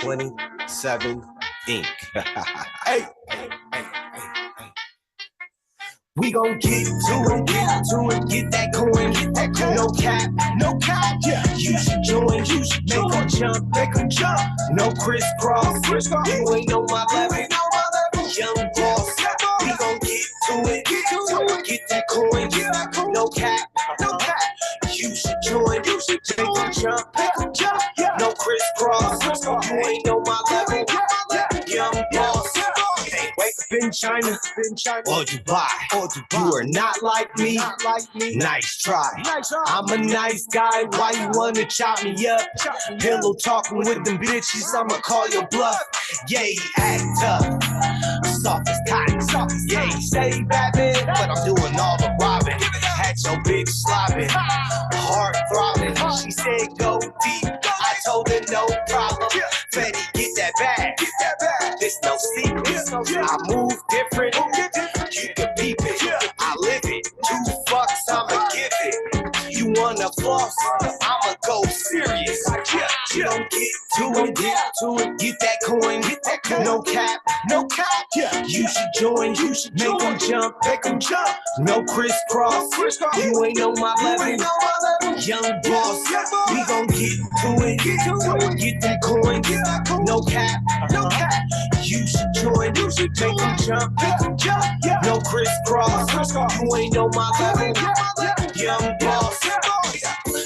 27 Inc. Hey, hey, hey, hey. We gon' get to it, get that coin, no cap, yeah. You should join, make them jump, no crisscross, you ain't on my level, young boss. We gon' get to it, get that coin, no cap, you should join, make them jump, no crisscross, you ain't on my level, young boss. Wake up in China, or Dubai. You are not like me. Nice try. I'm a nice guy. Why you wanna chop me up? Pillow talking with them bitches. I'ma call your bluff. Yeah, you act tough. Soft as cotton. Yeah, you say Batman, but I'm doing all the robbing. Had your bitch slobbing, heart throbbing. She said go deep. I told her no problem. Fetty, get that bag. This no secret. I move different. You can peep it. I live it. 2 fucks, I'ma give it. You wanna floss? I'ma go serious. You don't get to it. Get that coin. No cap. You should join. Make them jump. No crisscross. You ain't on my level. Young boss. We gon' get to it. Get that coin. No cap. You should join. Make them jump. No crisscross. You ain't on my level. Young boss.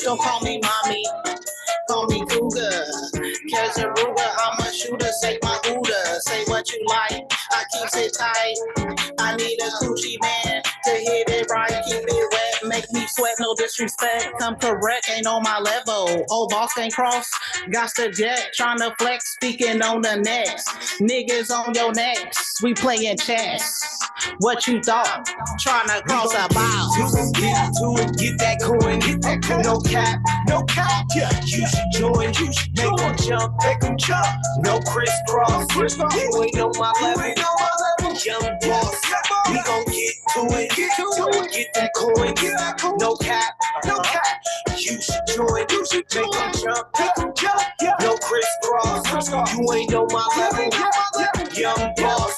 Don't call me mommy, call me cougar. Cause a Ruger, I'm a shooter. Say my Buddha, say what you like. I keep it tight. I need a coochie man to hit it right, keep it wet, make me sweat. No disrespect, come correct, ain't on my level. Old boss ain't cross, got the jet, tryna flex, speaking on the next. Niggas on your necks, we playing chess. What you thought? Tryna cross a bow. Get that coin, no cap, yeah. You should join, make them jump, no crisscross. You ain't on my level, young boss. We gon' get to it, get that coin, no cap. You should join, make them jump, no crisscross. You ain't on my level, young boss.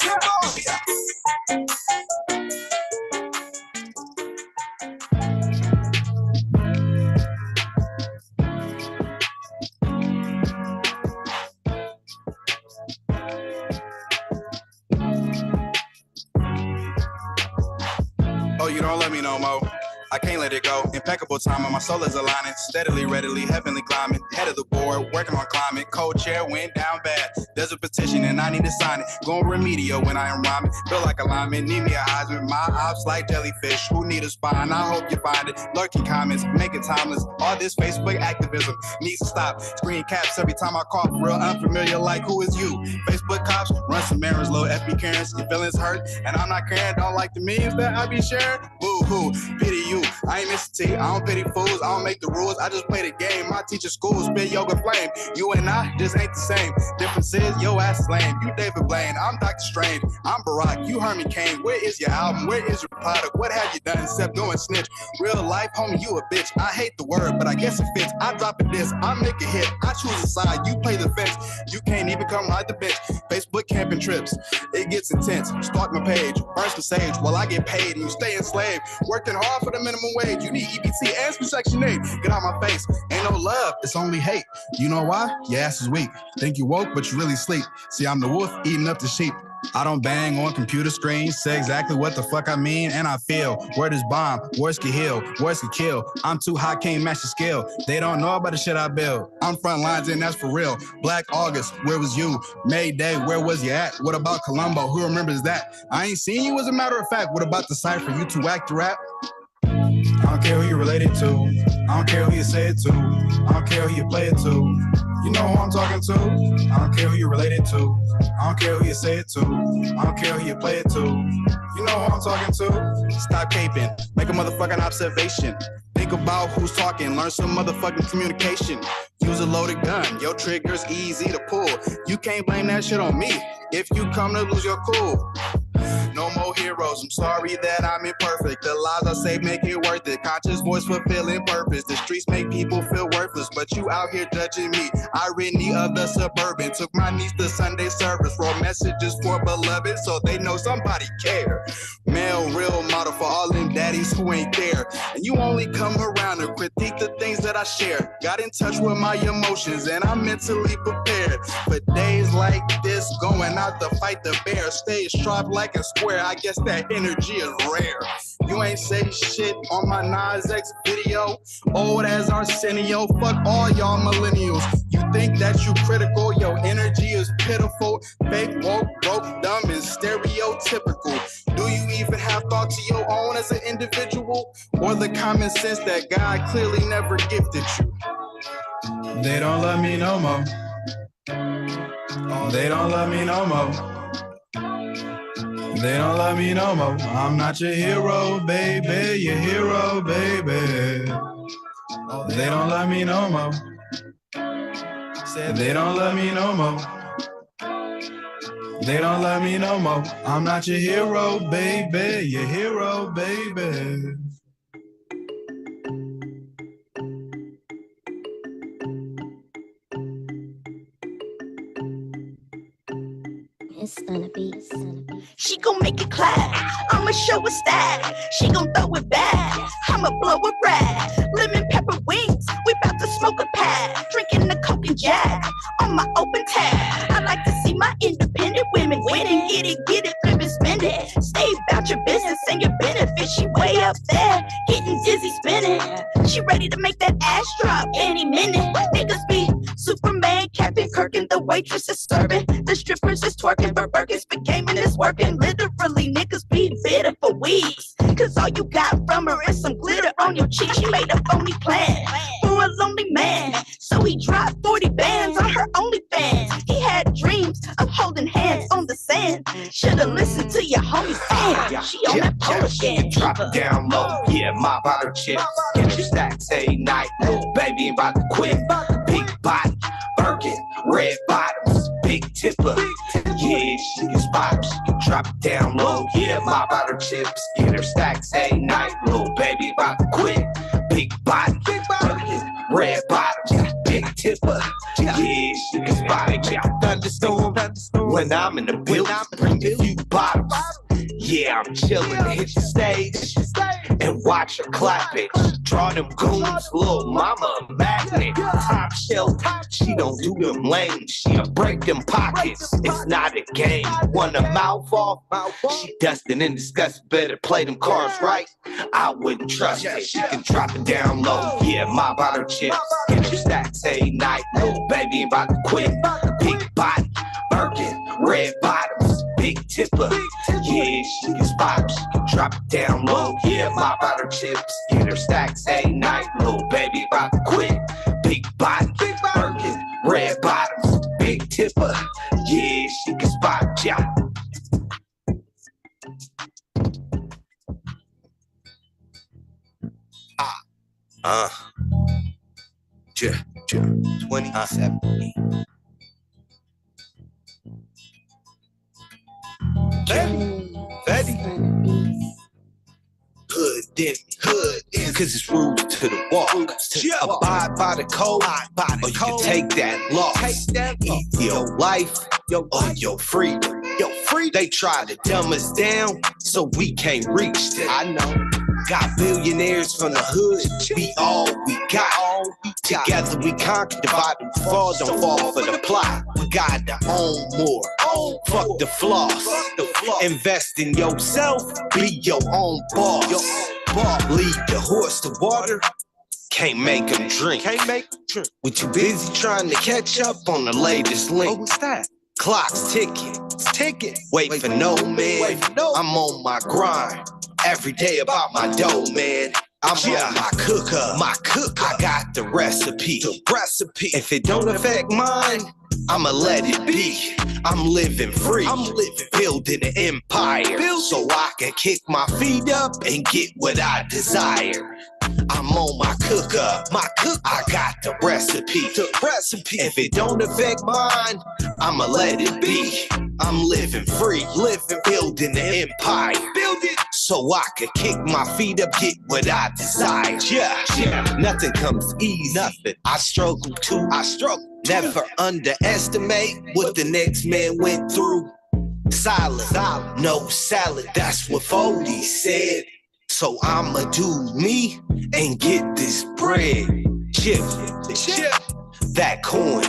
Oh, you don't let me no more. I can't let it go. Impeccable timing, my soul is aligning. Steadily, readily, heavenly climbing. Head of the board, working on climate. Cold chair went down bad. There's a petition and I need to sign it. Going remedial when I am rhyming. Feel like a lineman, need me a Heisman. My ops like jellyfish, who need a spine? I hope you find it. Lurking comments, make it timeless. All this Facebook activism needs to stop. Screen caps every time I cough. Real unfamiliar, like who is you? Facebook cops, run some errands, low FB Karens. Your feelings hurt, and I'm not caring. Don't like the memes that I be sharing. Boo-hoo, pity you. I ain't Mr. T, I don't pity fools, I don't make the rules, I just play the game. My teacher school spit yoga flame. You and I just ain't the same. Difference is your ass is lame. You David Blaine, I'm Dr. Strange. I'm Barack, you Herman Cain. Where is your album? Where is your product? What have you done except go and snitch? Real life, homie, you a bitch. I hate the word, but I guess it fits. I drop a diss, I make a hit. I choose a side, you play the fence. You can't even come ride the bench. Facebook camping trips, it gets intense. Stalk my page, burn some sage while I get paid and you stay enslaved. Working hard for the minimum wage. You need EBT and some Section 8. Get out my face. Ain't no love, it's only hate. You know why? Your ass is weak. Think you woke, but you really sleep. See, I'm the wolf eating up the sheep. I don't bang on computer screens, say exactly what the fuck I mean and I feel. Word is bomb, words can heal, words can kill. I'm too high, can't match the skill. They don't know about the shit I build. I'm front lines and that's for real. Black August, where was you? May Day, where was you at? What about Columbo? Who remembers that? I ain't seen you as a matter of fact. What about the cipher? You too whack to rap? I don't care who you related to. I don't care who you say it to. I don't care who you play it to. You know who I'm talking to. I don't care who you related to. I don't care who you say it to. I don't care who you play it to. You know who I'm talking to. Stop caping. Make a motherfucking observation. Think about who's talking. Learn some motherfucking communication. Use a loaded gun. Your trigger's easy to pull. You can't blame that shit on me if you come to lose your cool. No more heroes. I'm sorry that I'm imperfect. The lies I say make it worth it. Conscious voice fulfilling purpose. The streets make people feel worthless, but you out here judging me. Irony of the suburban. Took my niece to Sunday service. Wrote messages for beloved so they know somebody care. Male role model for all them daddies who ain't there. And you only come around to critique the things that I share. Got in touch with my emotions and I'm mentally prepared for days like this, going out to fight the bear. Stay strapped like a square. I guess that energy is rare. You ain't say shit on my AnnA's video. Old as Arsenio. Fuck all y'all millennials. You think that you critical? Your energy is pitiful. Fake, woke, broke, dumb, and stereotypical. Do you even have thought to your own as an individual? Or the common sense that God clearly never gifted you? They don't love me no more. They don't love me no more. They don't love me no more. I'm not your hero, baby. Your hero, baby. They don't love me no more. Said they don't love me no more. They don't love me no more. I'm not your hero, baby. Your hero, baby. It's gonna be. She gon' make it clap. I'ma show a stack. She gon' throw it back. I'ma blow a rag. Lemon pepper wings. We bout to smoke a pad. Drinking the Coke and Jack on my open tab. I like to see my independent women win and get it, flip and spend it. Stay about your business and your benefits. She way up there, getting dizzy spinning. She ready to make that ass drop any minute. Niggas be Superman, Captain Kirk, and the waitress is serving. The strippers is twerking, but burgers became and it's working. Literally, niggas be bitter for weeks. Cause all you got from her is some glitter on your cheek. She made a phony plan for a lonely man. So he dropped 40 bands on her OnlyFans. He had dreams of holding hands on the sand. Should've listened to your homie fan. She on that Polish can drop it down low. Yeah, my bottle chips. Get your stacks every night. Little baby about to quit. Big body, Birkin, red bottoms, big tipper. Yeah, she can spot, she can drop it down low. Yeah, my bottle chips. Get her stacks every night. Little baby about to quit. Big body, Birkin, red bottoms, big tipper. Yeah, she can spot it. Thunderstorm. When I'm in the building, bring a few bottles. Yeah, I'm chillin', hit the stage and watch her clap it. Draw them goons, little mama a magnet. Top shelf, she don't do them lanes. She'll break them pockets. It's not a game. Want a mouth off? She dustin' and disgustin'. Better play them cards right. I wouldn't trust it. She can drop it down low. Yeah, my bottle chips. Get your stacks every night. Little baby about to quit. Big body, Birkin, red bottoms, big tipper. Yeah, she can spot, she can drop it down low. Yeah, my bottle chips. Get her stacks every night. Little baby about to quit. Big body, Birkin, red bottoms, big tipper. Yeah, she can spot, yeah. Yeah, 27. Betty. Hood in, cause it's rules to the walk. Abide by the code, or you can take that loss. Eat your life, or your freedom. They try to dumb us down, so we can't reach them. I know. Got billionaires from the hood, we all we got. Together we conquer, divide and fall, don't fall for the plot. We got to own more. Fuck the floss. Invest in yourself, be your own boss. Lead the horse to water, can't make him drink. We too busy trying to catch up on the latest link. What's that? Clock's ticking. Wait for no man. I'm on my grind. Every day about my dough, man. I'm on my cooker. I got the recipe. If it don't affect mine, I'ma let it be. I'm living free. Building an empire. So I can kick my feet up and get what I desire. I'm on my cooker. I got the recipe. If it don't affect mine, I'ma let it be. I'm living free, building an empire. Build it so I can kick my feet up, get what I desire. Yeah. Nothing comes easy. Nothing. I struggle too. Never underestimate what the next man went through. Silent, no salad. That's what Foley said. So I'ma do me and get this bread. Chip. That coin.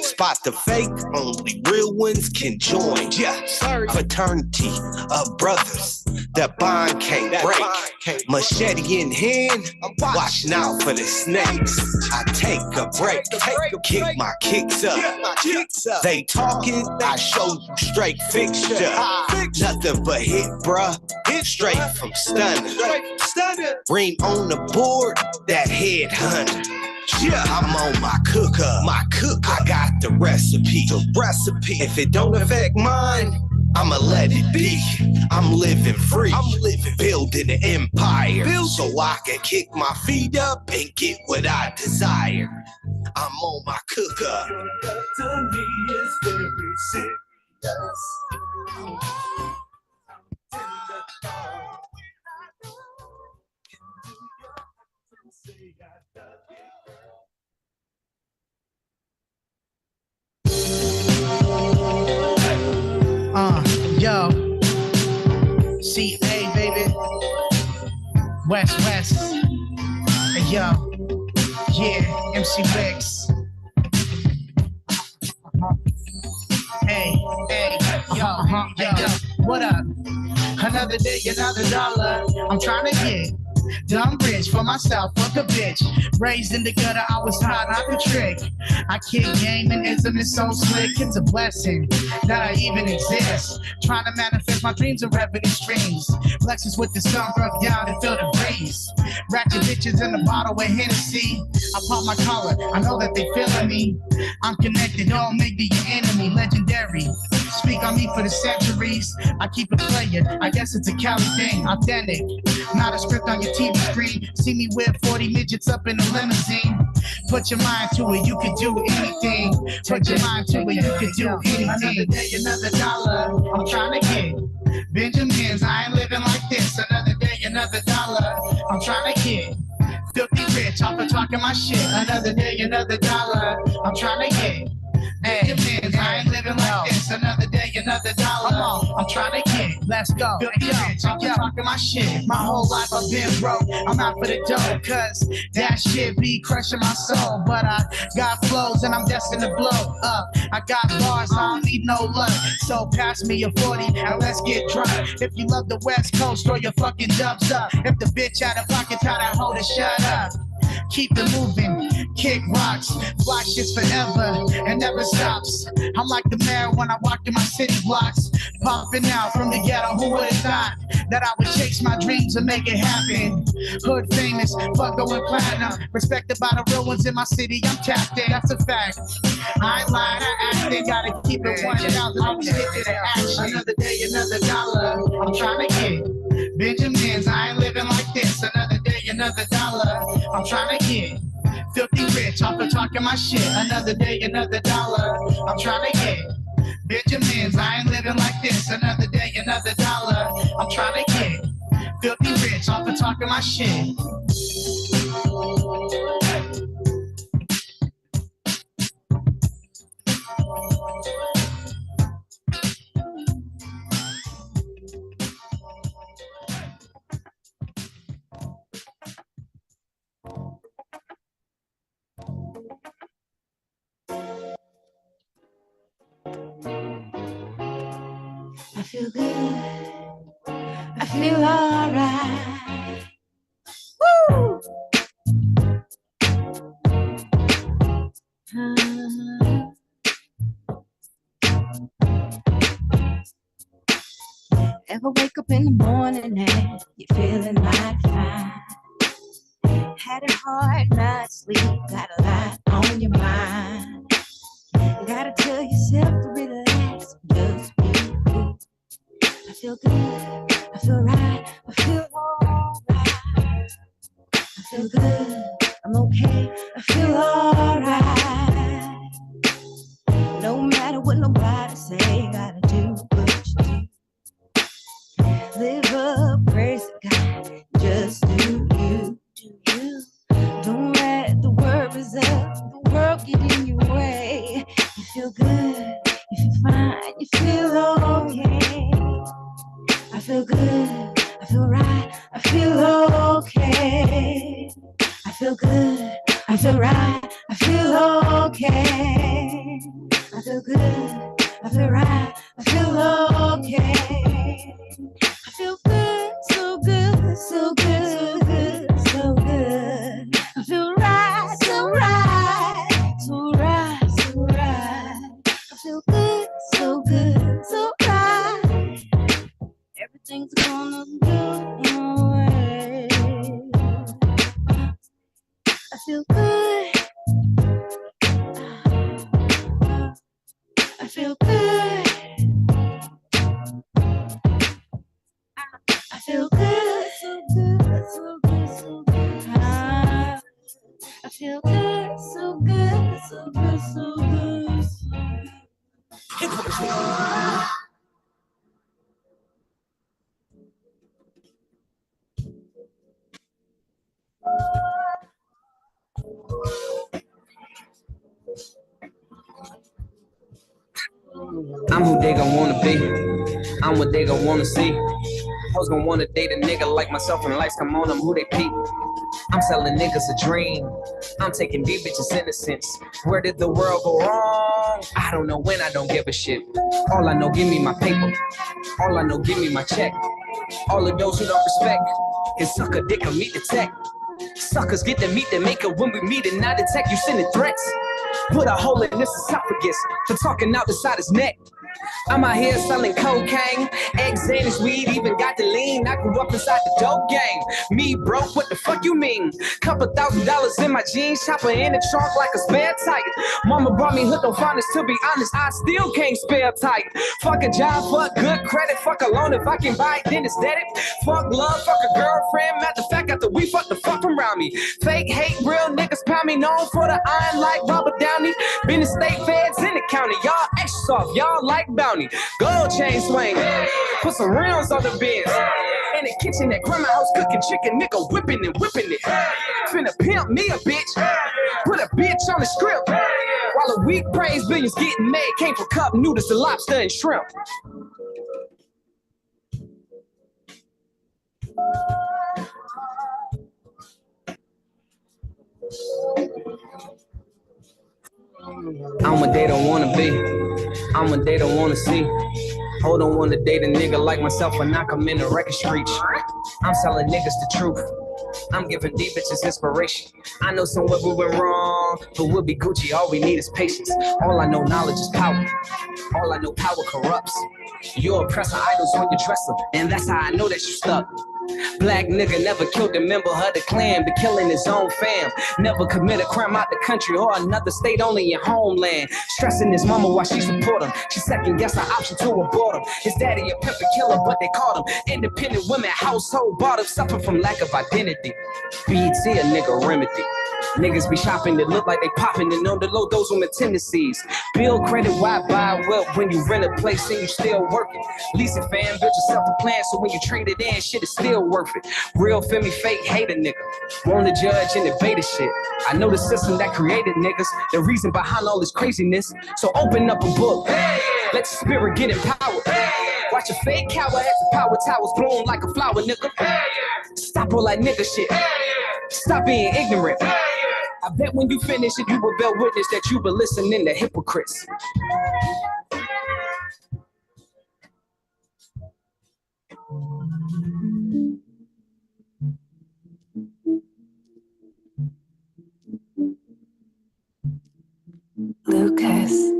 Spot the fake, only real ones can join. Yeah, fraternity of brothers. That bond can't break. Machete in hand, watching out for the snakes. I take a break, kick my kicks up. They talking, I show you straight fixture. Nothing but hit, bruh. Hit straight from stunner. Ream on the board, that headhunter. Yeah, I'm on my cooker. I got the recipe. If it don't affect mine, I'ma let it be. I'm living free. Building an empire. So I can kick my feet up and get what I desire. I'm on my cooker. To me is very serious. Yo, CA, baby. West. Hey, yo, yeah, MC Wicks. Hey, yo, what up? Another day, another dollar. I'm trying to get dumb rich for myself, fuck a bitch. Raised in the gutter, I was hot, I could trick. I kick game and ism is so slick. It's a blessing that I even exist. Trying to manifest my dreams and revenue streams. Lexus with the sun broke down and feel the breeze. Ratchet bitches in the bottle with Hennessy. I pop my collar, I know that they feeling me. I'm connected, don't make me your enemy. Legendary, speak on me for the centuries. I keep it playing, I guess it's a Cali thing. Authentic, not a script on your TV screen. See me with 40 midgets up in a limousine. Put your mind to it, you can do anything. Put your mind to it, you can do anything. Another day, another dollar. I'm trying to get Benjamins. I ain't living like this. Another day, another dollar. I'm trying to get filthy rich off of talking my shit. Another day, another dollar. I'm trying to get Benjamins. I ain't living like this. Another day, another dollar. I'm trying to get. Let's go. Filthy rich off of talking my shit. My whole life I've been broke. I'm out for the dough, cause that shit be crushing my soul. But I got flows and I'm destined to blow up. I got bars, I don't need no luck. So pass me a 40 and let's get drunk. If you love the West Coast, throw your fucking dubs up. If the bitch out of pocket, tell that hoe to shut up. Keep it moving, kick rocks, fly shits forever and never stops. I'm like the mayor when I walk in my city blocks, popping out from the ghetto. Who would've thought that I would chase my dreams and make it happen? Hood famous, fuck going platinum, respected by the real ones in my city. I'm tapped in, that's a fact. I ain't lying, I acting, gotta keep it 1,000. Always get to the action. Another day, another dollar. I'm trying to get Benjamins. I ain't living like this. Another day, another dollar. I'm trying to get filthy rich off of talking my shit. Another day, another dollar. I'm trying to get Benjamins. I ain't living like this. Another day, another dollar. I'm trying to get filthy rich off of talking my shit. I feel good. I feel alright. Woo! Ever wake up in the morning and you're feeling like fine? Had a hard night's sleep, got a lot on your mind. You gotta tell yourself to relax, just be cool. I feel good, I feel right, I feel alright. I feel good, I'm okay, I feel alright. No matter nobody say, gotta do what you do. Live up, praise God, just do you. Don't let the worries of the world get in your way. You feel good, you feel fine, you feel okay. I feel good, I feel right, I feel okay. I feel good, I feel right, I feel okay. I feel good, I feel right, I feel okay. I feel good, so good, so good, so good. I feel right, so right, so right, so right. I feel good, so good, so right. Everything's gonna go my way. I feel good. I feel good. I feel good, so good, so good, so good. I feel good, so good, so good, so good, so good. I'm who they gon' wanna be. I'm what they gon' wanna see. Hoes gon' wanna date a nigga like myself and lights come on them, who they peep. I'm selling niggas a dream. I'm taking these bitches' innocence. Where did the world go wrong? I don't know when, I don't give a shit. All I know, give me my paper. All I know, give me my check. All of those who don't respect can suck a dick or meet the tech. Suckers get to meet the maker when we meet and not detect you sending threats. Put a hole in this esophagus for talking out beside his neck. I'm out here selling cocaine, eggs and his weed, even got the lean. I grew up inside the dope game. Me broke, what the fuck you mean? Couple $1,000 in my jeans, chopper in the trunk like a spare tire. Mama brought me hood on finest, to be honest, I still can't spare tight. Fuck a job, fuck good credit, fuck a loan, if I can buy it, then it's dead it. Fuck love, fuck a girlfriend, matter of fact, after we fuck the fuck around me. Fake hate, real niggas pound me, known for the iron like Robert Downey. Been the state feds in the county, y'all extra soft, y'all like bounty. Gold chain swing, put some rims on the bins. In the kitchen at grandma house cooking chicken, nigga whipping and whipping it. Finna pimp me a bitch, put a bitch on the script. While a weak praise billions getting made, came from cup noodles to lobster and shrimp. I'm what they don't wanna be. I'm what they don't wanna see. Hold on, wanna date a nigga like myself and knock him in the record street. I'm selling niggas the truth. I'm giving these bitches inspiration. I know somewhere we went wrong, but we'll be Gucci. All we need is patience. All I know, knowledge is power. All I know, power corrupts. You oppress our idols on your dresser, and that's how I know that you stuck. Black nigga never killed a member of the clan, but killing his own fam. Never commit a crime out the country or another state, only your homeland. Stressing his mama while she support him. She second guess her option to abort him. His daddy a pimp and killer, but they caught him. Independent women, household bought him, suffer from lack of identity. BET a nigga remedy. Niggas be shopping that look like they popping and on the low, those women tendencies. Build credit, why buy wealth when you rent a place and you still working? Lease a fan, build yourself a plan so when you trade it in, shit is still worth it. Real feel me, fake hate a nigga. Wanna judge and debate a shit. I know the system that created niggas, the reason behind all this craziness. So open up a book, let your spirit get empowered. Watch a fake coward has the power towers blown like a flower, nigga. Stop all that nigga shit. Stop being ignorant. I bet when you finish it, you will bear witness that you been listening to hypocrites. Lucas.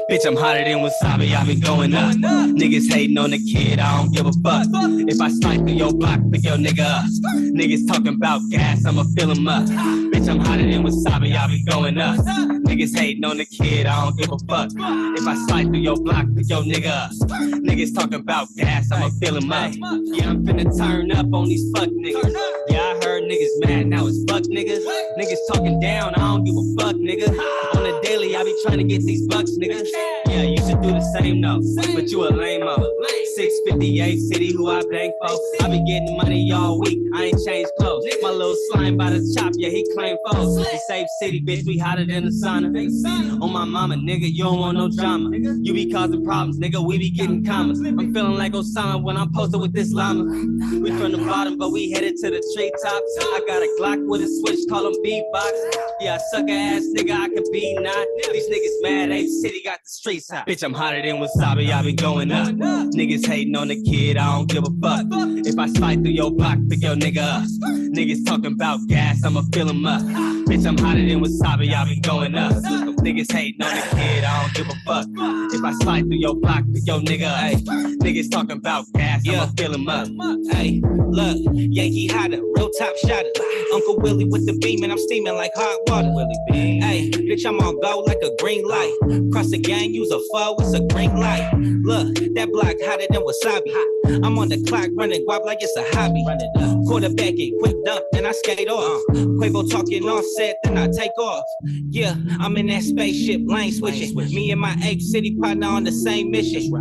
Bitch, I'm hotter than wasabi, I been going up. Niggas hating on the kid, I don't give a fuck. If I snipe through your block, pick your nigga up. Niggas talking about gas, I'ma fill him up. Bitch, I'm hotter than wasabi, I been going up. Niggas hating on the kid, I don't give a fuck. If I slide through your block, pick your nigga up. Niggas talking about gas, I'ma fill him up. Yeah, I'm finna turn up on these fuck niggas. Yeah, I heard niggas mad, now it's fuck niggas. Niggas talking down, I don't give a fuck, nigga. On the daily, I be trying to get these bucks, nigga. Yeah, you should do the same though, but you a lame-o. 658 city, who I bang for. I be getting money all week, I ain't changed clothes. My little slime by the chop, yeah, he claim foes. We save city, bitch, we hotter than the sauna. On my mama, nigga, you don't want no drama. You be causing problems, nigga, we be getting commas. I'm feeling like Osama when I'm posted with this llama. We from the bottom, but we headed to the treetops. I got a Glock with a switch, call them beatbox. Yeah, sucker ass nigga, I can be not. These niggas mad, ain't city got the streets hot. Bitch, I'm hotter than wasabi, I be going up. Niggas hating on the kid, I don't give a fuck. If I slide through your block, pick your nigga up. Niggas talking about gas, I'ma fill him up. Bitch, I'm hotter than wasabi, I be going up. Niggas hating on the kid, I don't give a fuck. If I slide through your block, pick your nigga up. Niggas talking about gas, I'ma fill him up. Hey, look, Yankee hotter, real top shotter. Uncle Willie with the beam and I'm steaming like hot water. Hey, bitch, I'm on go like a green light. Cross the gang, use a foe, it's a green light. Look, that block hotter than wasabi. I'm on the clock running guap like it's a hobby. Quarterback it, quick dump, then I skate off. Quavo talking offset, then I take off. Yeah, I'm in that spaceship, lane switching. Me and my Ape City partner on the same mission.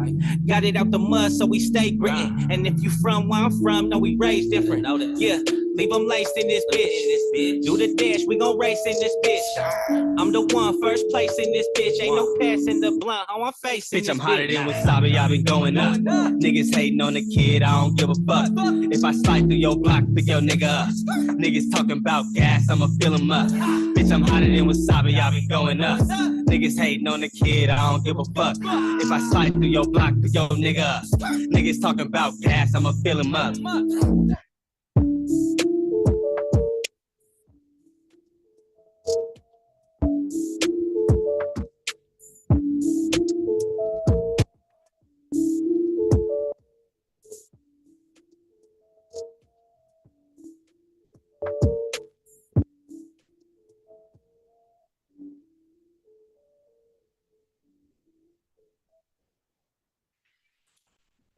Got it out the mud, so we stay gritting. And if you from where I'm from, no, we raised different. Yeah, leave them laced in this bitch. Do the dash, we gon' race in this bitch. I'm the one, first place in this bitch. Ain't no passing the blunt, how I'm facing this bitch. I'm hotter than wasabi, I been going up. Niggas hating on the kid, I don't give a fuck. If I slide through your block, pick your nigga up. Niggas talking about gas, I'ma fill him up. Bitch, I'm hotter than wasabi, I be going up. Niggas hating on the kid, I don't give a fuck. If I slide through your block, pick your nigga up. Niggas talking about gas, I'ma fill him up.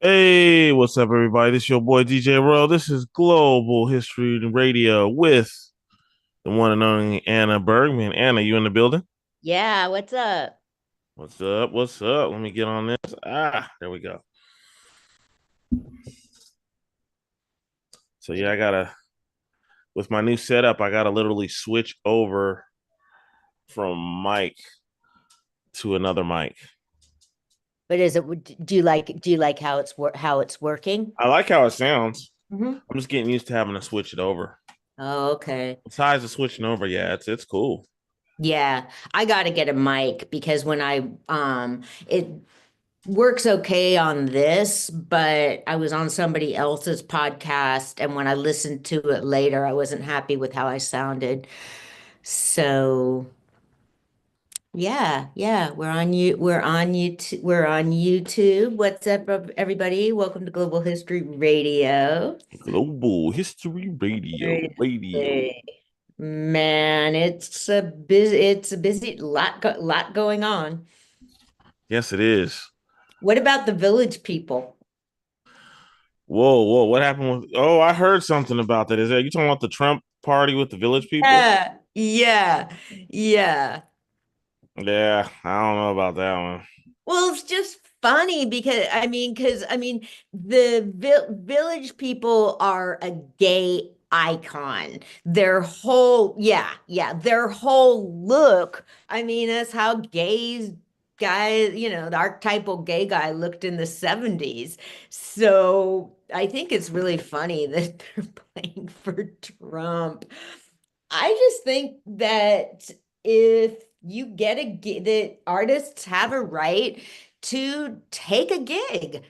Hey, what's up, everybody? This is your boy DJ Royal. This is Global History Radio with the one and only Anna Bergman. Anna, you in the building? Yeah, what's up? What's up? What's up? Let me get on this. There we go. So yeah, with my new setup, I gotta literally switch over from mic to another mic. But do you like how it's working? I like how it sounds. Mm-hmm. I'm just getting used to having to switch it over. Oh, okay. Besides the switching over, yeah, it's cool. Yeah, I got to get a mic because when it works okay on this, but I was on somebody else's podcast, and when I listened to it later, I wasn't happy with how I sounded. So yeah, we're on YouTube. What's up, everybody? Welcome to Global History Radio. Global History Radio. Man, it's a busy lot going on. Yes, it is. What about the Village People? Whoa, what happened with I heard something about that. Is that you talking about the Trump party with the Village People? Yeah. Yeah, I don't know about that one. Well, it's just funny because the Village People are a gay icon. Their whole look. I mean, that's how guys, the archetypal gay guy looked in the 70s. So I think it's really funny that they're playing for Trump. I just think that if you get a gig, that artists have a right to take a gig,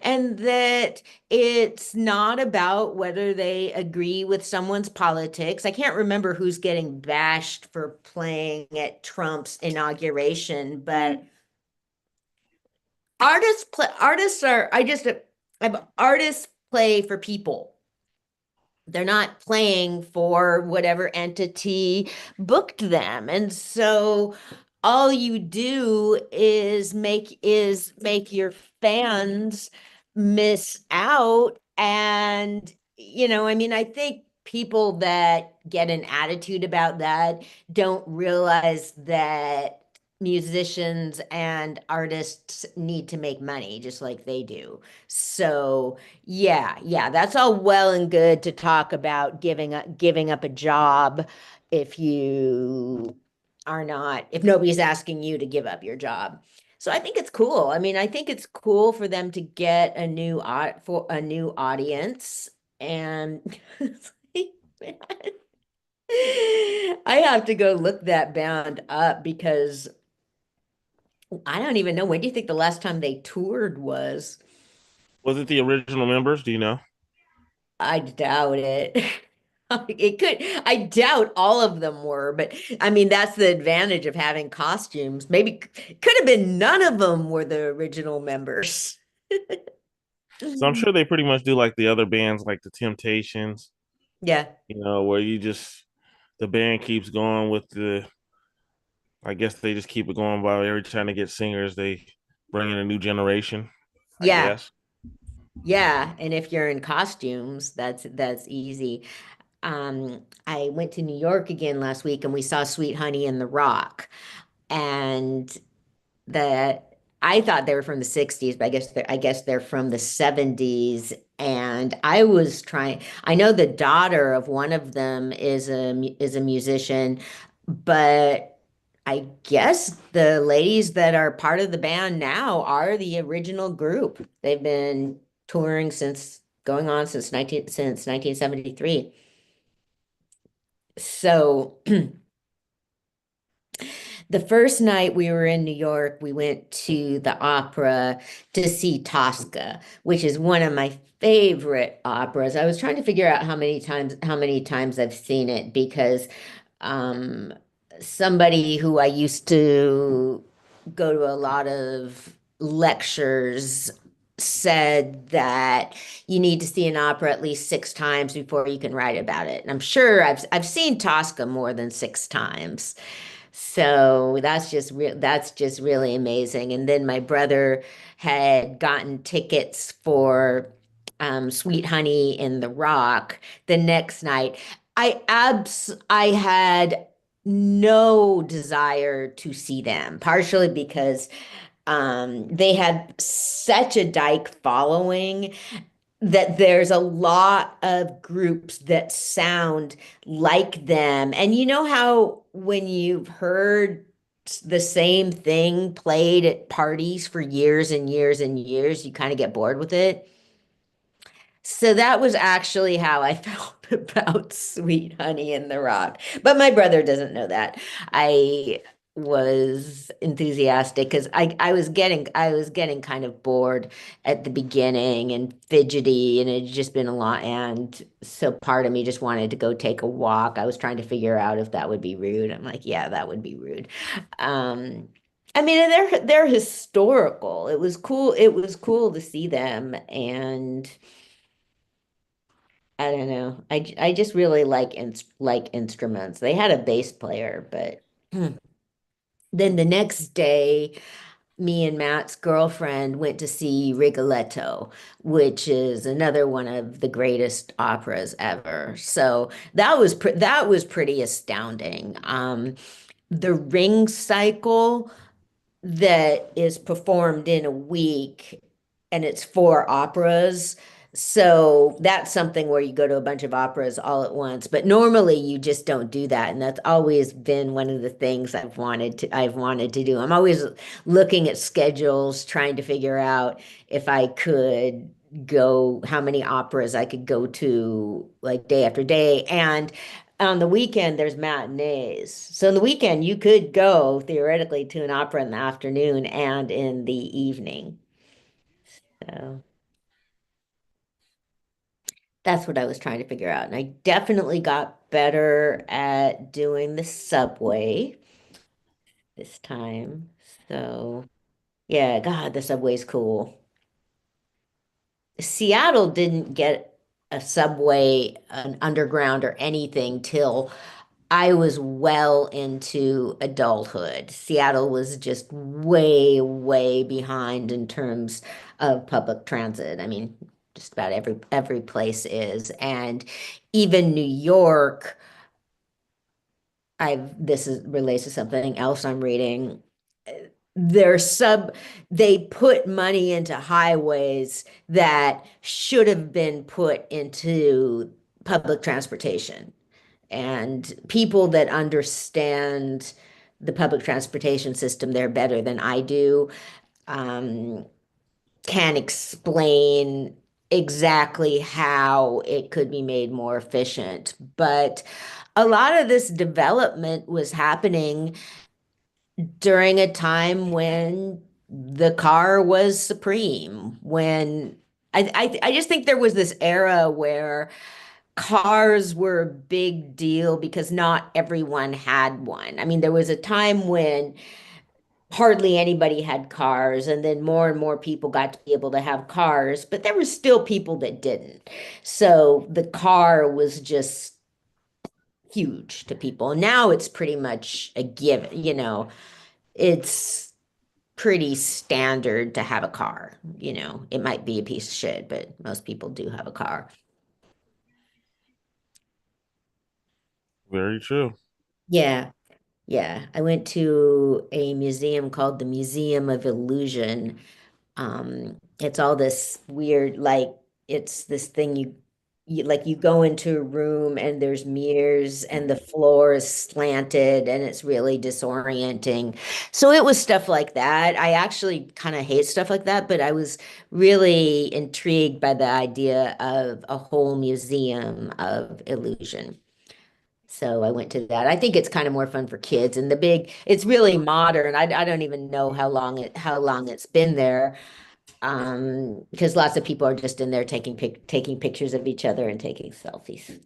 and that it's not about whether they agree with someone's politics. I can't remember who's getting bashed for playing at Trump's inauguration, but artists play for people. they're not playing for whatever entity booked them. And so all you do is make your fans miss out. And, I mean, I think people that get an attitude about that don't realize that musicians and artists need to make money just like they do. So yeah, yeah, that's all well and good to talk about giving up a job if you are not, if nobody's asking you to give up your job. So I think it's cool. I mean, I think it's cool for them to get for a new audience. And it's like, man, I have to go look that band up because I don't even know. When do you think the last time they toured was? Was it the original members? Do you know? I doubt it. It could, I doubt all of them were, but I mean, that's the advantage of having costumes. Maybe could have been none of them were the original members. So I'm sure they pretty much do like the other bands, like the Temptations, Yeah. where you just the band keeps going with the. I guess they just keep it going by every time they get singers, they bring in a new generation. I Yeah. guess. Yeah. And if you're in costumes, that's easy. I went to New York again last week and we saw Sweet Honey in the Rock. And that I thought they were from the 60s, but I guess they're from the 70s. And I know the daughter of one of them is a musician, but I guess the ladies that are part of the band now are the original group. They've been touring since 1973. So the first night we were in New York, we went to the opera to see Tosca, which is one of my favorite operas. I was trying to figure out how many times I've seen it because um, somebody who I used to go to a lot of lectures said that you need to see an opera at least 6 times before you can write about it. And I'm sure I've seen Tosca more than 6 times. So that's just really amazing. And then my brother had gotten tickets for Sweet Honey in the Rock the next night. I had no desire to see them, partially because they had such a dyke following that there's a lot of groups that sound like them. And you know how when you've heard the same thing played at parties for years and years and years, you kind of get bored with it? So that was actually how I felt about Sweet Honey in the Rock. But my brother doesn't know that. I was enthusiastic because I was getting kind of bored at the beginning and fidgety, and it had just been a lot. And so part of me just wanted to go take a walk. I was trying to figure out if that would be rude. I'm like, yeah, that would be rude. Um, I mean, and they're historical. It was cool. It was cool to see them. And I don't know. I just really like instruments. They had a bass player, but then the next day, me and Matt's girlfriend went to see Rigoletto, which is another one of the greatest operas ever. So that was pretty astounding. The Ring Cycle that is performed in a week and it's 4 operas. So that's something where you go to a bunch of operas all at once. But normally you just don't do that. And that's always been one of the things I've wanted to do. I'm always looking at schedules, trying to figure out if I could go, how many operas I could go to like day after day. And on the weekend, there's matinees. So on the weekend, you could go theoretically to an opera in the afternoon and in the evening. So that's what I was trying to figure out. And I definitely got better at doing the subway this time. So yeah, God, the subway's cool. Seattle didn't get a subway, an underground, or anything till I was well into adulthood. Seattle was just way, way behind in terms of public transit. I mean, just about every place is. And even New York, this is relates to something else I'm reading. They're sub they put money into highways that should have been put into public transportation. And people that understand the public transportation system there better than I do, um, can explain exactly how it could be made more efficient. But a lot of this development was happening during a time when the car was supreme, when I just think there was this era where cars were a big deal because not everyone had one. I mean, there was a time when hardly anybody had cars, and then more and more people got to be able to have cars, but there were still people that didn't. So the car was just huge to people. Now it's pretty much a given, it's pretty standard to have a car. It might be a piece of shit, but most people do have a car. Very true. Yeah. Yeah, I went to a museum called the Museum of Illusion. It's all this weird, like it's this thing you go into a room and there's mirrors and the floor is slanted and it's really disorienting. So it was stuff like that. I actually kind of hate stuff like that, but I was really intrigued by the idea of a whole museum of illusion. So I went to that. I think it's kind of more fun for kids and it's really modern. I don't even know how long it's been there. Because lots of people are just in there taking pictures of each other and taking selfies.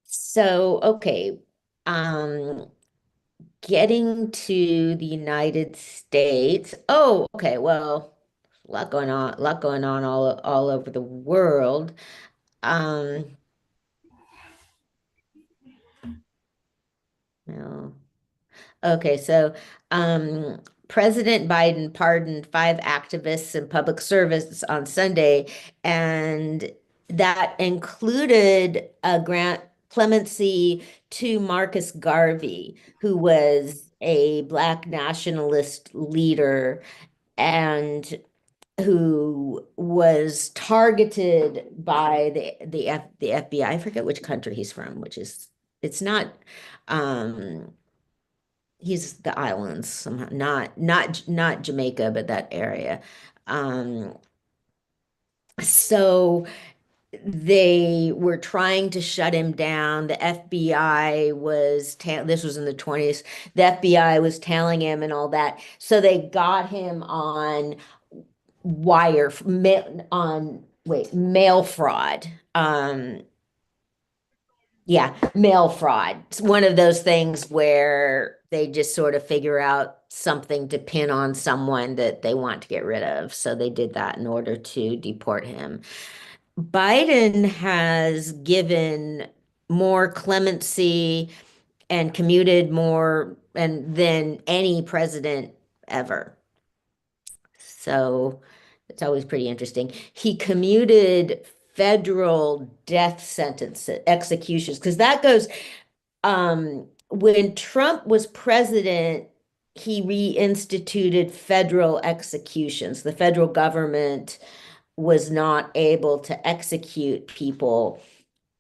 So, okay. Um, Getting to the United States. Oh, okay. Well, a lot going on all over the world. Um, well, okay, so President Biden pardoned 5 activists in public service on Sunday, and that included a grant clemency to Marcus Garvey, who was a Black nationalist leader and who was targeted by the FBI. I forget which country he's from, it's not he's the islands somehow, not Jamaica, but that area. Um, so they were trying to shut him down. The FBI this was in the 20s. The FBI was tailing him and all that. So they got him on mail fraud. Yeah, mail fraud. It's one of those things where they just sort of figure out something to pin on someone that they want to get rid of. So they did that in order to deport him. Biden has given more clemency and commuted more than any president ever. So it's always pretty interesting. He commuted federal death sentence executions because that goes when Trump was president, he reinstituted federal executions. The federal government was not able to execute people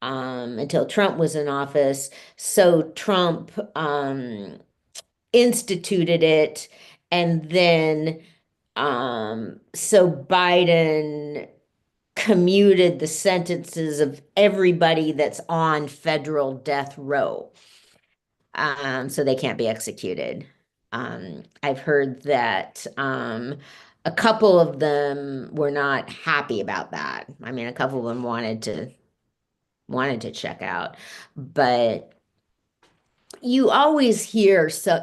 until Trump was in office. So Trump instituted it, and then so Biden commuted the sentences of everybody that's on federal death row. So they can't be executed. I've heard that a couple of them were not happy about that. I mean, a couple of them wanted to check out, but you always hear so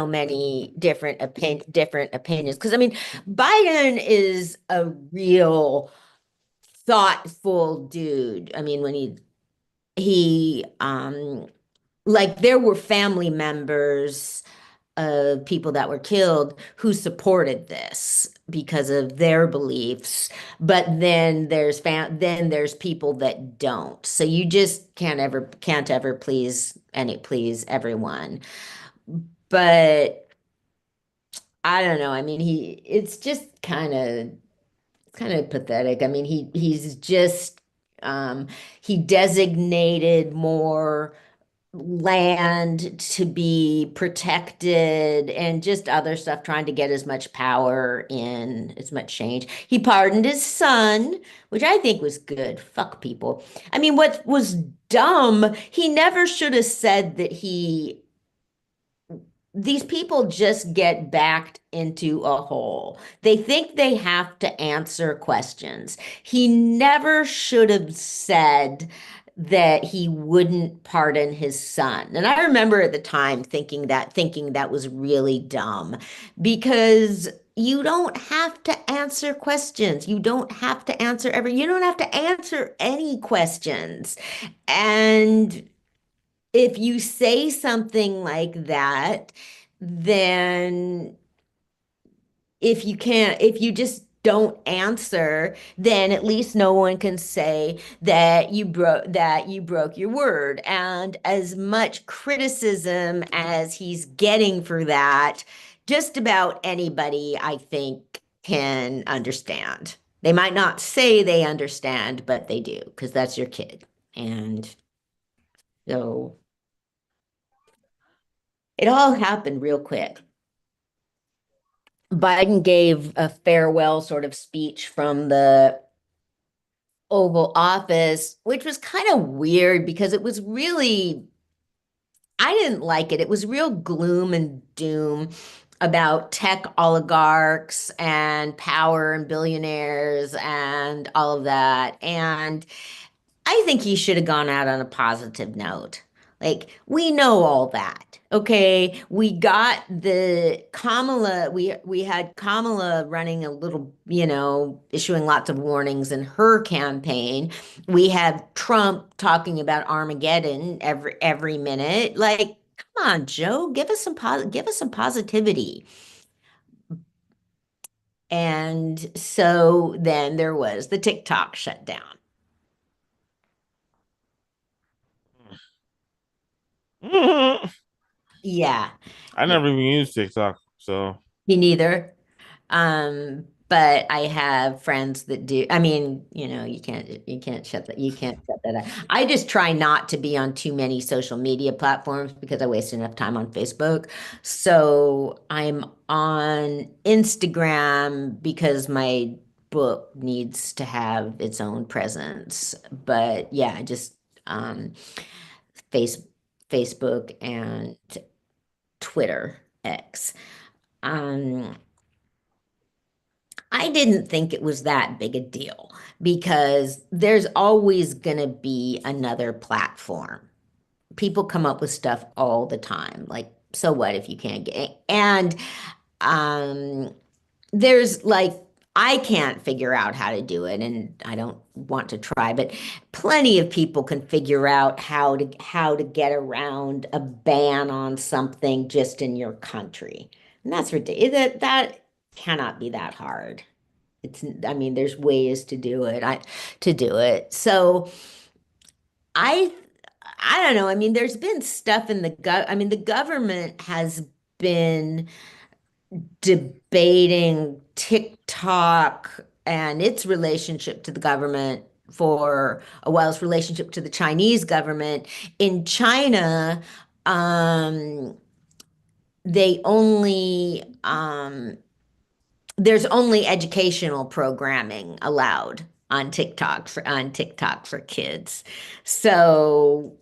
many different opinions. Because I mean, Biden is a real thoughtful dude. I mean, when he like there were family members of people that were killed who supported this because of their beliefs, but then there's people that don't. So you just can't ever please everyone. But I don't know. I mean, it's just kind of pathetic. I mean, he's just he designated more land to be protected and just other stuff, trying to get as much power in, as much change. He pardoned his son, which I think was good. Fuck people. I mean, what was dumb, he never should have said that these people just get backed into a hole. They think they have to answer questions. He never should have said that he wouldn't pardon his son. And I remember at the time thinking that was really dumb because you don't have to answer questions. You don't have to answer you don't have to answer any questions. And if you say something like that, then if you just don't answer, then at least no one can say that you broke your word. And as much criticism as he's getting for that, just about anybody, I think, can understand. They might not say they understand, but they do, because that's your kid. And so it all happened real quick. Biden gave a farewell sort of speech from the Oval Office, which was kind of weird because it was really, I didn't like it. It was real gloom and doom about tech oligarchs and power and billionaires and all of that. And I think he should have gone out on a positive note. Like, we know all that. Okay. We got the Kamala, we had Kamala running a little, issuing lots of warnings in her campaign. We have Trump talking about Armageddon every minute. Like, come on, Joe, give us some positivity. And so then there was the TikTok shutdown. I Yeah. Yeah. never even used TikTok, so Me neither. But I have friends that do. I mean, you can't shut that out. I just try not to be on too many social media platforms because I waste enough time on Facebook. So I'm on Instagram because my book needs to have its own presence. But yeah, just face Facebook and Twitter X. Um, I didn't think it was that big a deal because there's always going to be another platform. People come up with stuff all the time. Like, so what if you can't get, and um, there's like, I can't figure out how to do it and I don't want to try, but plenty of people can figure out how to get around a ban on something just in your country. And that's ridiculous. That cannot be that hard. I mean, there's ways to do it. So I I don't know. I mean, there's been stuff in I mean, the government has been debating TikTok and its relationship to the government for a while, its relationship to the Chinese government. In China, um, they only there's only educational programming allowed on TikTok for kids. So,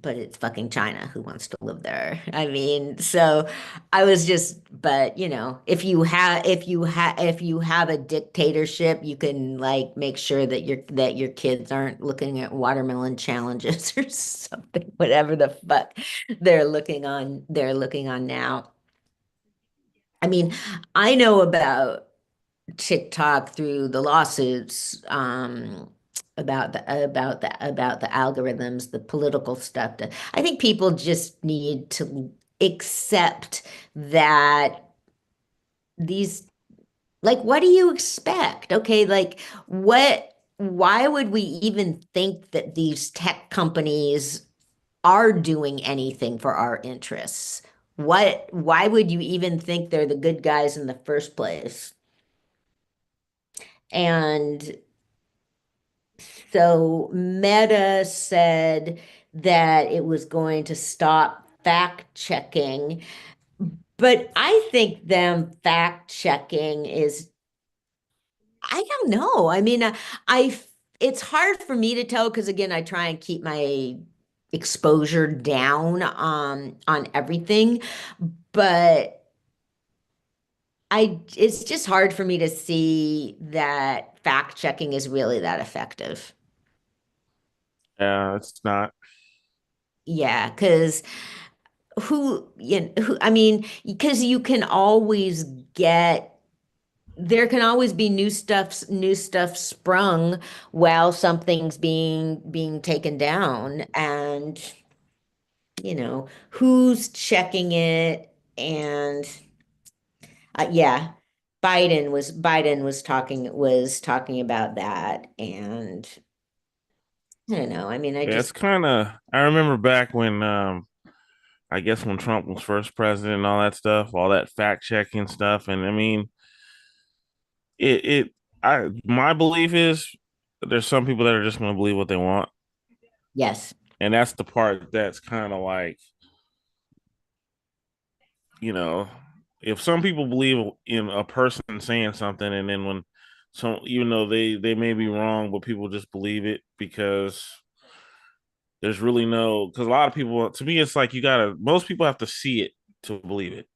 but it's fucking China. Who wants to live there? I mean, so I was just But if you have a dictatorship, you can like make sure that your kids aren't looking at watermelon challenges or something, whatever the fuck they're looking on now. I mean, I know about TikTok through the lawsuits, about the algorithms, the political stuff. I think people just need to accept that these, like, what do you expect? Okay, like, why would we even think that these tech companies are doing anything for our interests? Why would you even think they're the good guys in the first place? And so Meta said that it was going to stop fact checking, but I think them fact checking is, I don't know. I mean, it's hard for me to tell because again, I try and keep my exposure down on everything, but it's just hard for me to see that fact checking is really that effective. Yeah, it's not. Yeah, because I mean, because there can always be new stuff sprung while something's being taken down, and who's checking it, and yeah, Biden was talking about that, and I don't know. I mean, Yeah, it's kind of. I remember back when, I guess when Trump was first president and all that stuff, all that fact checking stuff, and I mean, my belief is there's some people that are just going to believe what they want, yes, and that's the part that's kind of like, you know, if some people believe in a person saying something, and then when even though they may be wrong, but people just believe it because there's really no, because a lot of people, to me, it's like most people have to see it to believe it.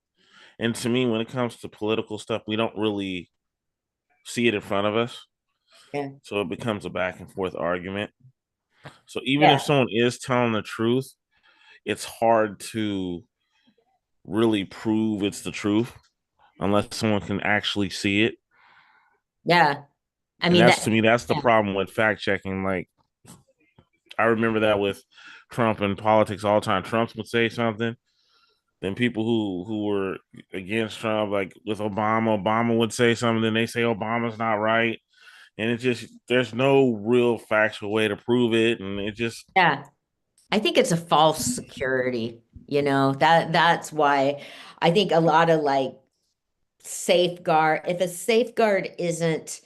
And to me, when it comes to political stuff, we don't really see it in front of us. yeah, So it becomes a back and forth argument. So even if yeah, someone is telling the truth, it's hard to really prove it's the truth unless someone can actually see it. yeah. I And mean that's that. to me, that's the Yeah, problem with fact checking. Like I remember that with Trump and politics all the time. Trump would say something, then people who were against Trump, like with Obama would say something, then they say Obama's not right. And it just there's no real factual way to prove it. And it just yeah. I think it's a false security, that's why I think a lot of like if a safeguard isn't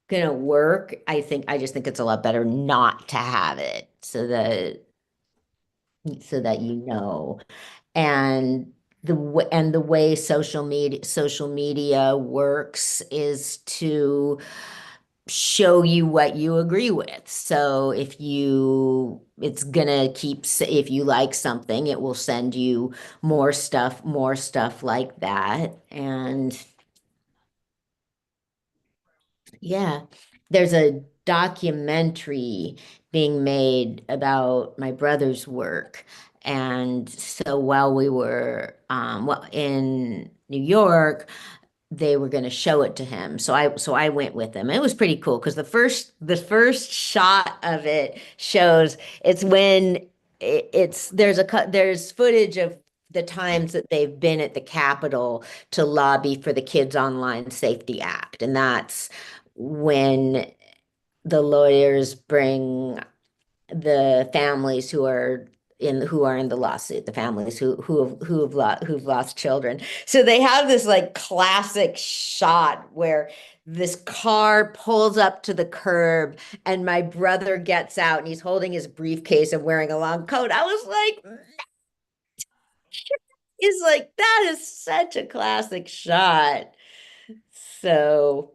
gonna work, I just think it's a lot better not to have it so that and the way social media works is to show you what you agree with. So if you like something, it will send you more stuff like that. And yeah, there's a documentary being made about my brother's work. And so while we were in New York, they were going to show it to him. So I went with him. It was pretty cool because the first shot of it shows it's when there's footage of the times that they've been at the Capitol to lobby for the Kids Online Safety Act, and that's when the lawyers bring the families who are in the lawsuit, the families who've lost children. So they have this like classic shot where this car pulls up to the curb and my brother gets out and he's holding his briefcase and wearing a long coat. I was like, it's like that is such a classic shot. So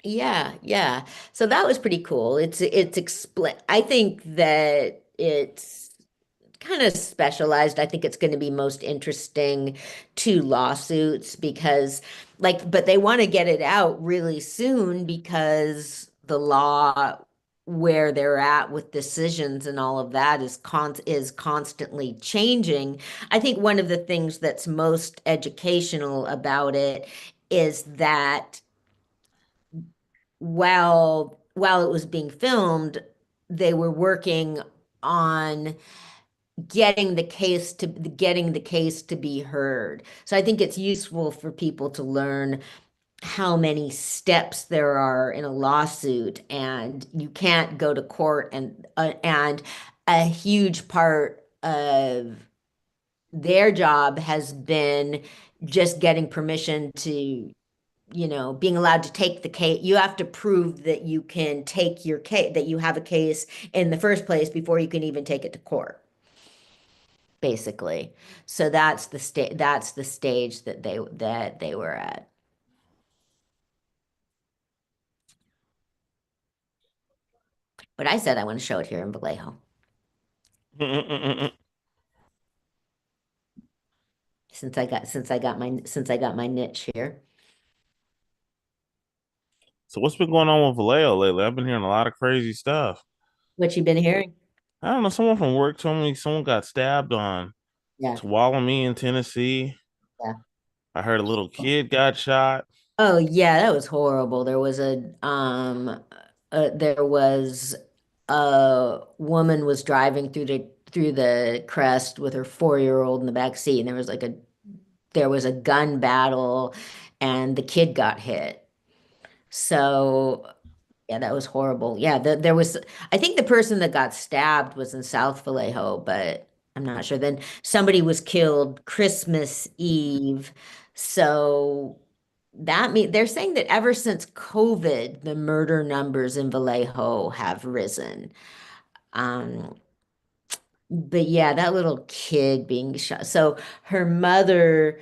yeah, yeah. So that was pretty cool. I think that it's kind of specialized. I think it's going to be most interesting to lawsuits because, like, but they want to get it out really soon because the law where they're at with decisions and all of that is constantly changing. I think one of the things that's most educational about it is that while it was being filmed, they were working on getting the case to be heard. So I think it's useful for people to learn how many steps there are in a lawsuit, and you can't go to court, and a huge part of their job has been just getting permission to, being allowed to take the case. You have to prove that you can take your case, that you have a case in the first place before you can even take it to court, basically. So that's the stage that they were at. But I said I want to show it here in Vallejo. Since I got my niche here. So what's been going on with Vallejo lately? I've been hearing a lot of crazy stuff. What you been hearing? I don't know. Someone from work told me someone got stabbed on Yeah, Tuolumne in Tennessee. yeah. I heard a little kid got shot. Oh yeah, that was horrible. There was a woman was driving through the crest with her 4-year-old in the back seat, and there was a gun battle, and the kid got hit. So yeah, that was horrible. Yeah, I think the person that got stabbed was in South Vallejo, but I'm not sure. Then somebody was killed Christmas Eve. So they're saying that ever since COVID, the murder numbers in Vallejo have risen. Um, but yeah, that little kid being shot. So her mother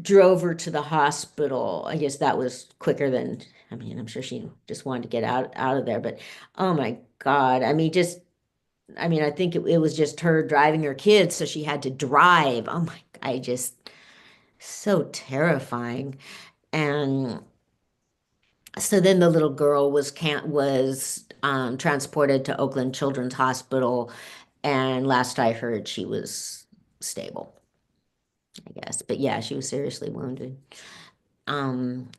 drove her to the hospital. I guess that was quicker than, I mean, I'm sure she just wanted to get out of there, but oh my God. I think it was just her driving her kids, so she had to drive. Oh my, I just so terrifying. And so then the little girl was transported to Oakland Children's Hospital, and last I heard she was stable, I guess. But yeah, she was seriously wounded. Um,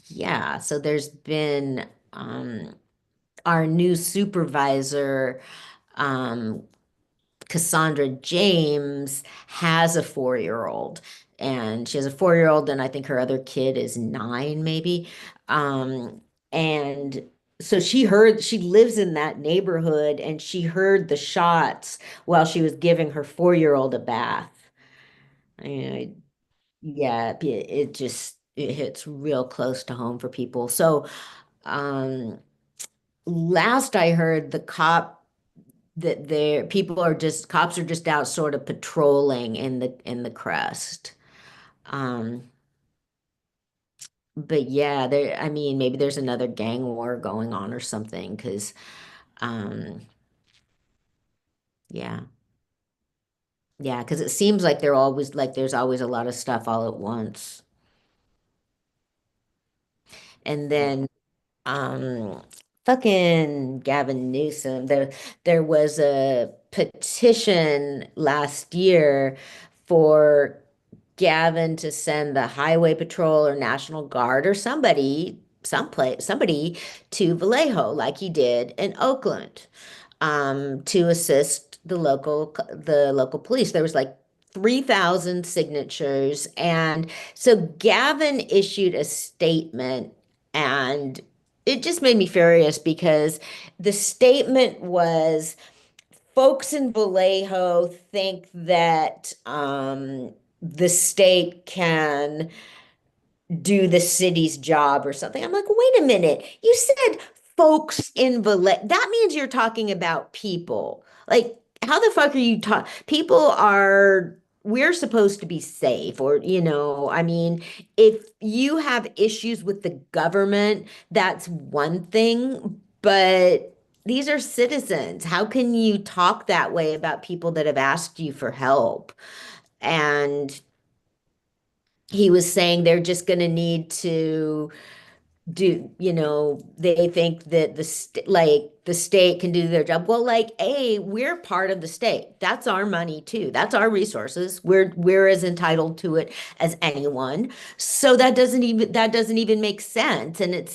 Yeah, so there's been our new supervisor, um, Cassandra James, has a 4-year-old, and she has a 4-year-old, and I think her other kid is 9, maybe. And so she lives in that neighborhood, and she heard the shots while she was giving her 4-year-old a bath. I Yeah, it hits real close to home for people. So, um, last I heard, cops are just out sort of patrolling in the crest. Um, but yeah, I mean, maybe there's another gang war going on or something, because um, yeah, yeah, because it seems like there's always a lot of stuff all at once, and then um fucking Gavin Newsom. There was a petition last year for Gavin to send the Highway Patrol or National Guard or somebody to Vallejo like he did in Oakland, to assist the local police. There was like 3,000 signatures. And so Gavin issued a statement, and it just made me furious because the statement was folks in Vallejo think that the state can do the city's job or something. I'm like, wait a minute. You said folks in Vallejo. That means you're talking about people. Like, how the fuck are you talking? We're supposed to be safe, or, I mean, if you have issues with the government, that's one thing, but these are citizens. How can you talk that way about people that have asked you for help? And he was saying they're just going to need to do, they think that the state can do their job. Well, like, we're part of the state. That's our money too. That's our resources. We're as entitled to it as anyone. So that doesn't even make sense. And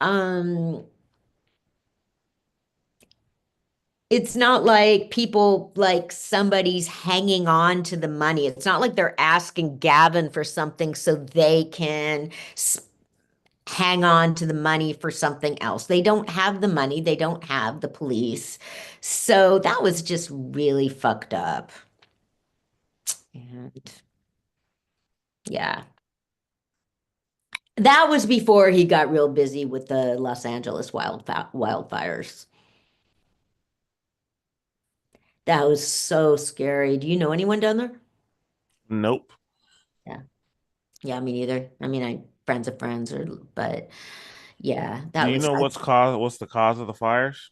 um it's not like people like somebody's hanging on to the money. It's not like they're asking Gavin for something so they can hang on to the money for something else. They don't have the money, they don't have the police. So that was just really fucked up. And yeah. That was before he got real busy with the Los Angeles wildfires. That was so scary. Do you know anyone down there? Nope. Yeah. Yeah, me neither. I mean, I friends of friends but yeah, Do that you was know what's the cause of the fires?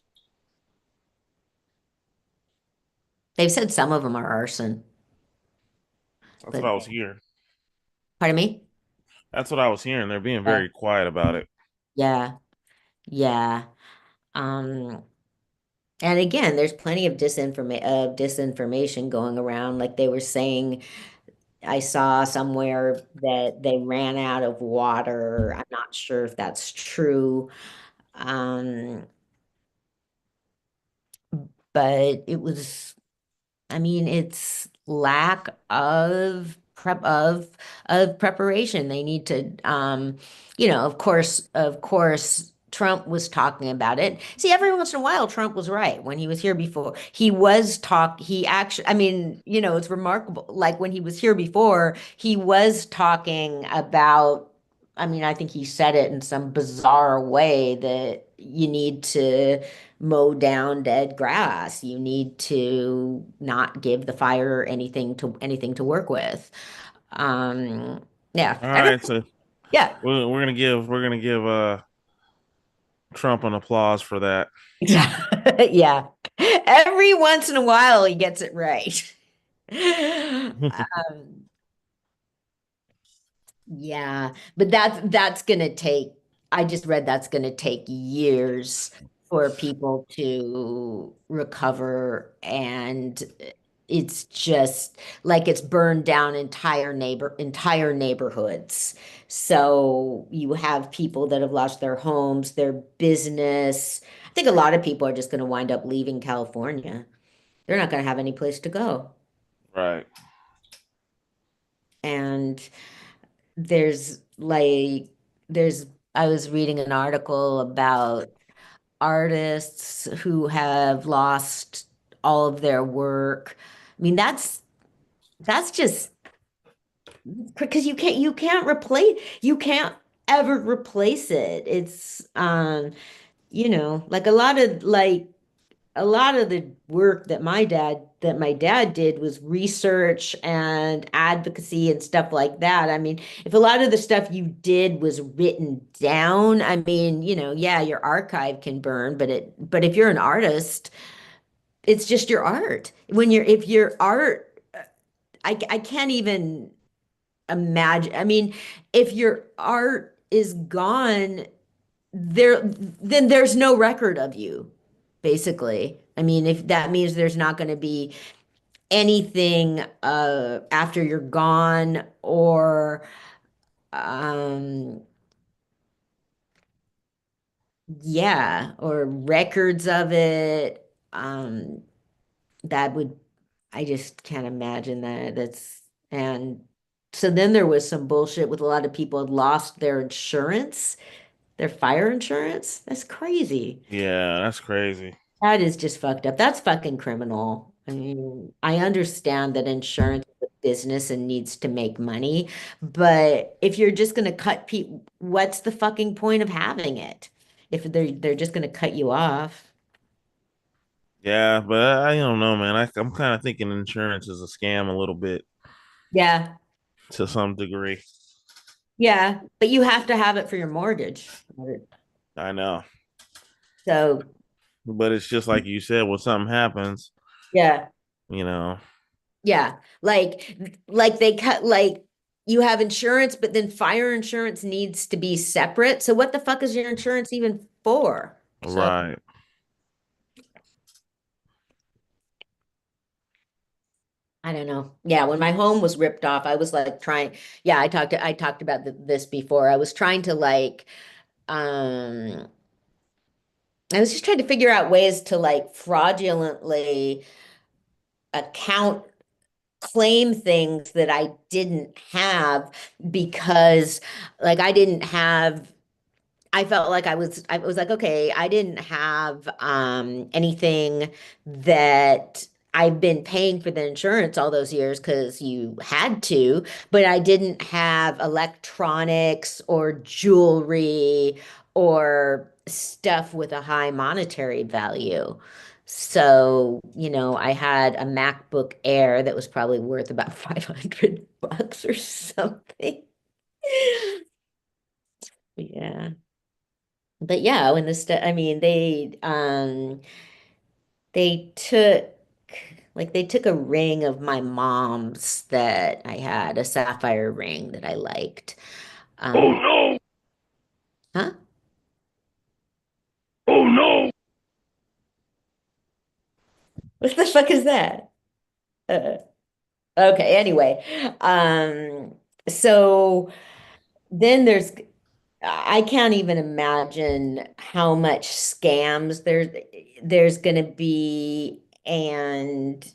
they've said some of them are arson, That's what but I was hearing. pardon me? That's what I was hearing. They're being Yeah. very quiet about it. Yeah. Yeah. Um, and again, there's plenty of disinformation going around. Like they were saying, I saw somewhere that they ran out of water. I'm not sure if that's true. Um, but it was, I mean, it's lack of preparation. They need to, of course, Trump was talking about it. See, every once in a while, Trump was right when he was here before. He actually, I mean, it's remarkable. Like when he was here before, he was talking about, I mean, I think he said it in some bizarre way that you need to mow down dead grass. You need to not give the fire anything to work with. Yeah. All right, so Yeah. we're gonna give Trump an applause for that. Yeah. Every once in a while he gets it right. Um, Yeah, but that's gonna take, I just read that's gonna take years for people to recover, and it's just like it's burned down entire neighborhoods. So you have people that have lost their homes, their business. I think a lot of people are just gonna wind up leaving California. They're not gonna have any place to go. Right. And there's like there's I was reading an article about artists who have lost all of their work. I mean, that's just because you can't ever replace it. It's like a lot of the work that my dad did was research and advocacy and stuff like that. I mean, if a lot of the stuff you did was written down, I mean, yeah, your archive can burn, but if you're an artist, it's just your art. If your art, I can't even imagine. I mean, if your art is gone, then there's no record of you, basically. I mean, if that means there's not going to be anything after you're gone, or um yeah, or records of it, that would, I just can't imagine that. And so then there was some bullshit with a lot of people had lost their insurance, their fire insurance. That's crazy. Yeah, that's crazy. That is just fucked up. That's fucking criminal. I mean, I understand that insurance is a business and needs to make money, but if you're just going to cut people, what's the fucking point of having it? If they're just going to cut you off. Yeah, but I don't know, man. I'm kind of thinking insurance is a scam a little bit Yeah. to some degree. Yeah, but you have to have it for your mortgage. I know. So But it's just like you said, when something happens, yeah, you know, yeah, like they cut like you have insurance, but then fire insurance needs to be separate. So what the fuck is your insurance even for? So right. I don't know. Yeah, when my home was ripped off, I was like trying. Yeah, I talked about this before. I was trying to um I was just trying to figure out ways to like fraudulently account claim things that I didn't have because like I didn't have I felt like I was like, okay, I didn't have anything that I've been paying for the insurance all those years because you had to, but I didn't have electronics or jewelry or stuff with a high monetary value. So, I had a MacBook Air that was probably worth about 500 bucks or something. Yeah. But yeah, when the st I mean, they took they took a ring of my mom's that I had, a sapphire ring that I liked. Oh Um, no! huh? Oh no! What the fuck is that? Uh, okay, anyway. So then I can't even imagine how much scams there's gonna be and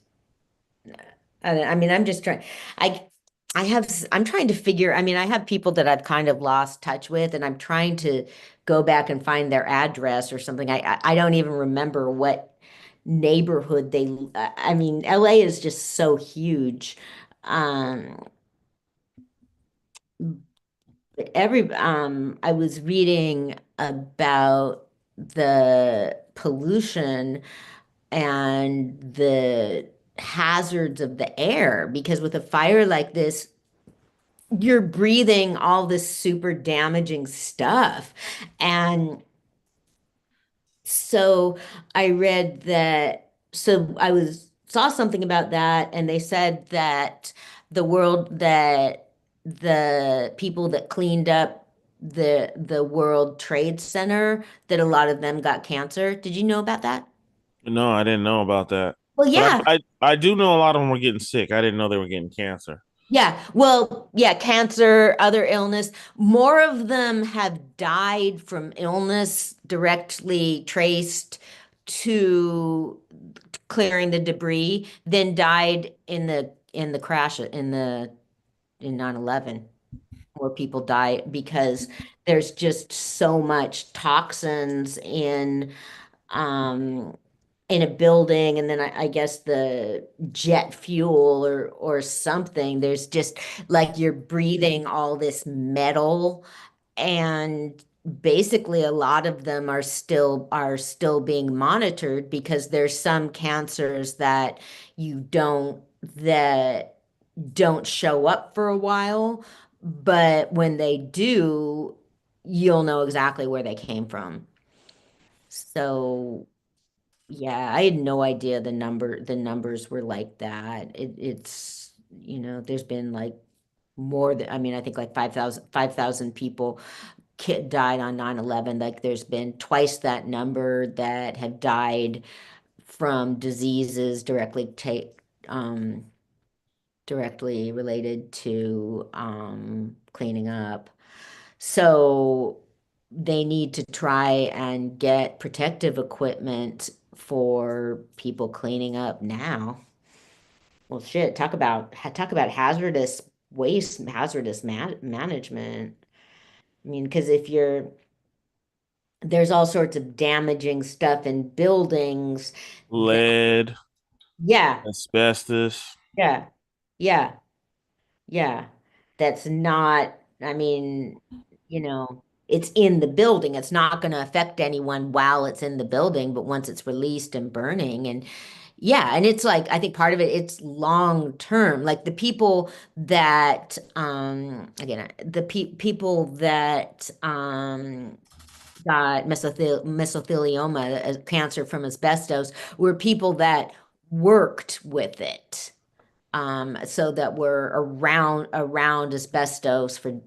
I mean, I'm just trying. I, I'm trying to figure. I mean, I have people that I've kind of lost touch with, and I'm trying to go back and find their address or something. I don't even remember what neighborhood they. I mean, LA is just so huge. Um, I was reading about the pollution and the hazards of the air because with a fire like this, you're breathing all this super damaging stuff. And so I read that, so I saw something about that, and they said that the people that cleaned up the World Trade Center, that a lot of them got cancer. Did you know about that? No, I didn't know about that. Well, But yeah. I do know a lot of them were getting sick. I didn't know they were getting cancer. Yeah, well, yeah, cancer, other illness. More of them have died from illness directly traced to clearing the debris than died in the crash in 9/11. More people die because there's just so much toxins um in a building, and then I guess the jet fuel or something. There's just like you're breathing all this metal, and basically a lot of them are still being monitored because there's some cancers that don't show up for a while, but when they do, you'll know exactly where they came from. So yeah, I had no idea the numbers were like that. It's, there's been like more than, I mean, I think like 5,000 people died on 9/11. Like there's been twice that number that have died from diseases directly related to cleaning up. So they need to try and get protective equipment for people cleaning up now. Well, shit, talk about hazardous waste, hazardous management. I mean, because if there's all sorts of damaging stuff in buildings that, Lead, yeah, asbestos. yeah, yeah. Yeah, that's not, I mean, it's in the building. It's not going to affect anyone while it's in the building, but once it's released and burning, and yeah, and it's like, I think part of it's long term. Like the people that, again, the pe people got mesothelioma, cancer from asbestos, were people that worked with it. So that were around asbestos for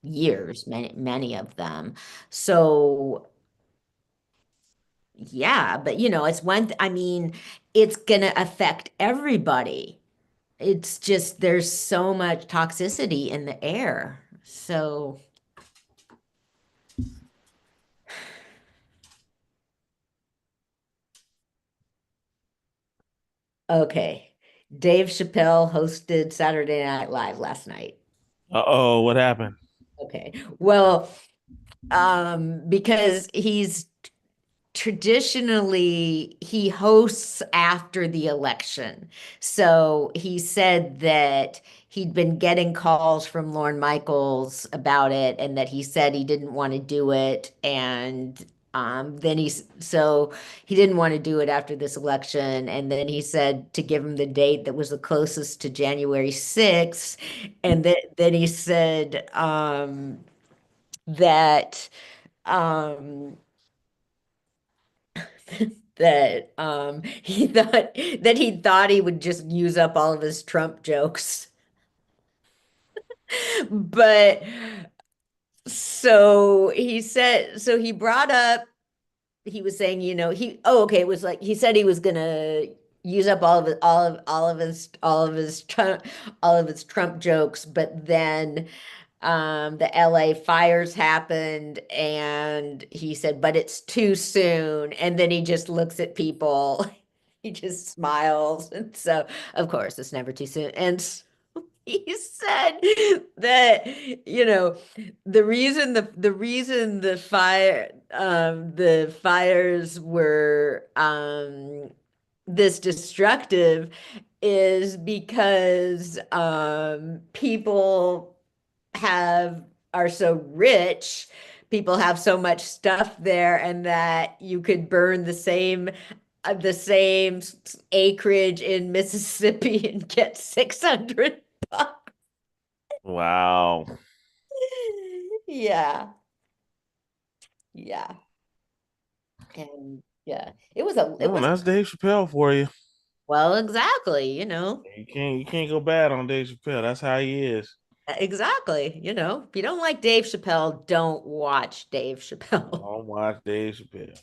years, many of them. So yeah, but it's I mean, it's gonna affect everybody. It's just there's so much toxicity in the air. So okay. Dave Chappelle hosted Saturday Night Live last night. Uh-oh, what happened? Okay. Well, because he's traditionally he hosts after the election. So he said that he'd been getting calls from Lorne Michaels about it and that he said he didn't want to do it. And then so he didn't want to do it after this election. And then he said to give him the date that was the closest to January 6th. And then he said that um that he thought he would just use up all of his Trump jokes. But so he brought up he was saying, okay, it was like he said he was gonna use up all of his Trump jokes, but then the LA fires happened and he said, but it's too soon. And then he just looks at people, he just smiles. And so, of course, it's never too soon. And he said that, the reason the fires were this destructive is because people are so rich, people have so much stuff there, and that you could burn the same acreage in Mississippi and get 600 bucks. Wow. Yeah, yeah, and yeah, it Well, was that's Dave Chappelle for you. well, exactly, You can't go bad on Dave Chappelle. That's how he is. exactly, if you don't like Dave Chappelle, don't watch Dave Chappelle. Don't watch Dave Chappelle.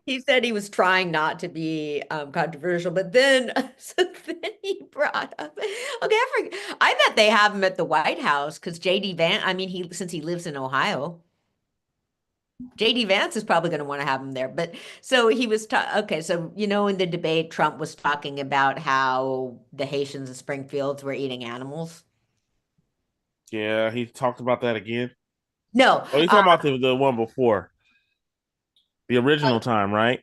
He said he was trying not to be controversial, but then so then he brought up. Okay, I bet they have him at the White House because JD Vance. I mean, since he lives in Ohio, JD Vance is probably going to want to have him there. But so he was okay. So in the debate, Trump was talking about how the Haitians in Springfield were eating animals. Yeah, he talked about that again. No, Oh, you talking about the one before the original time, right?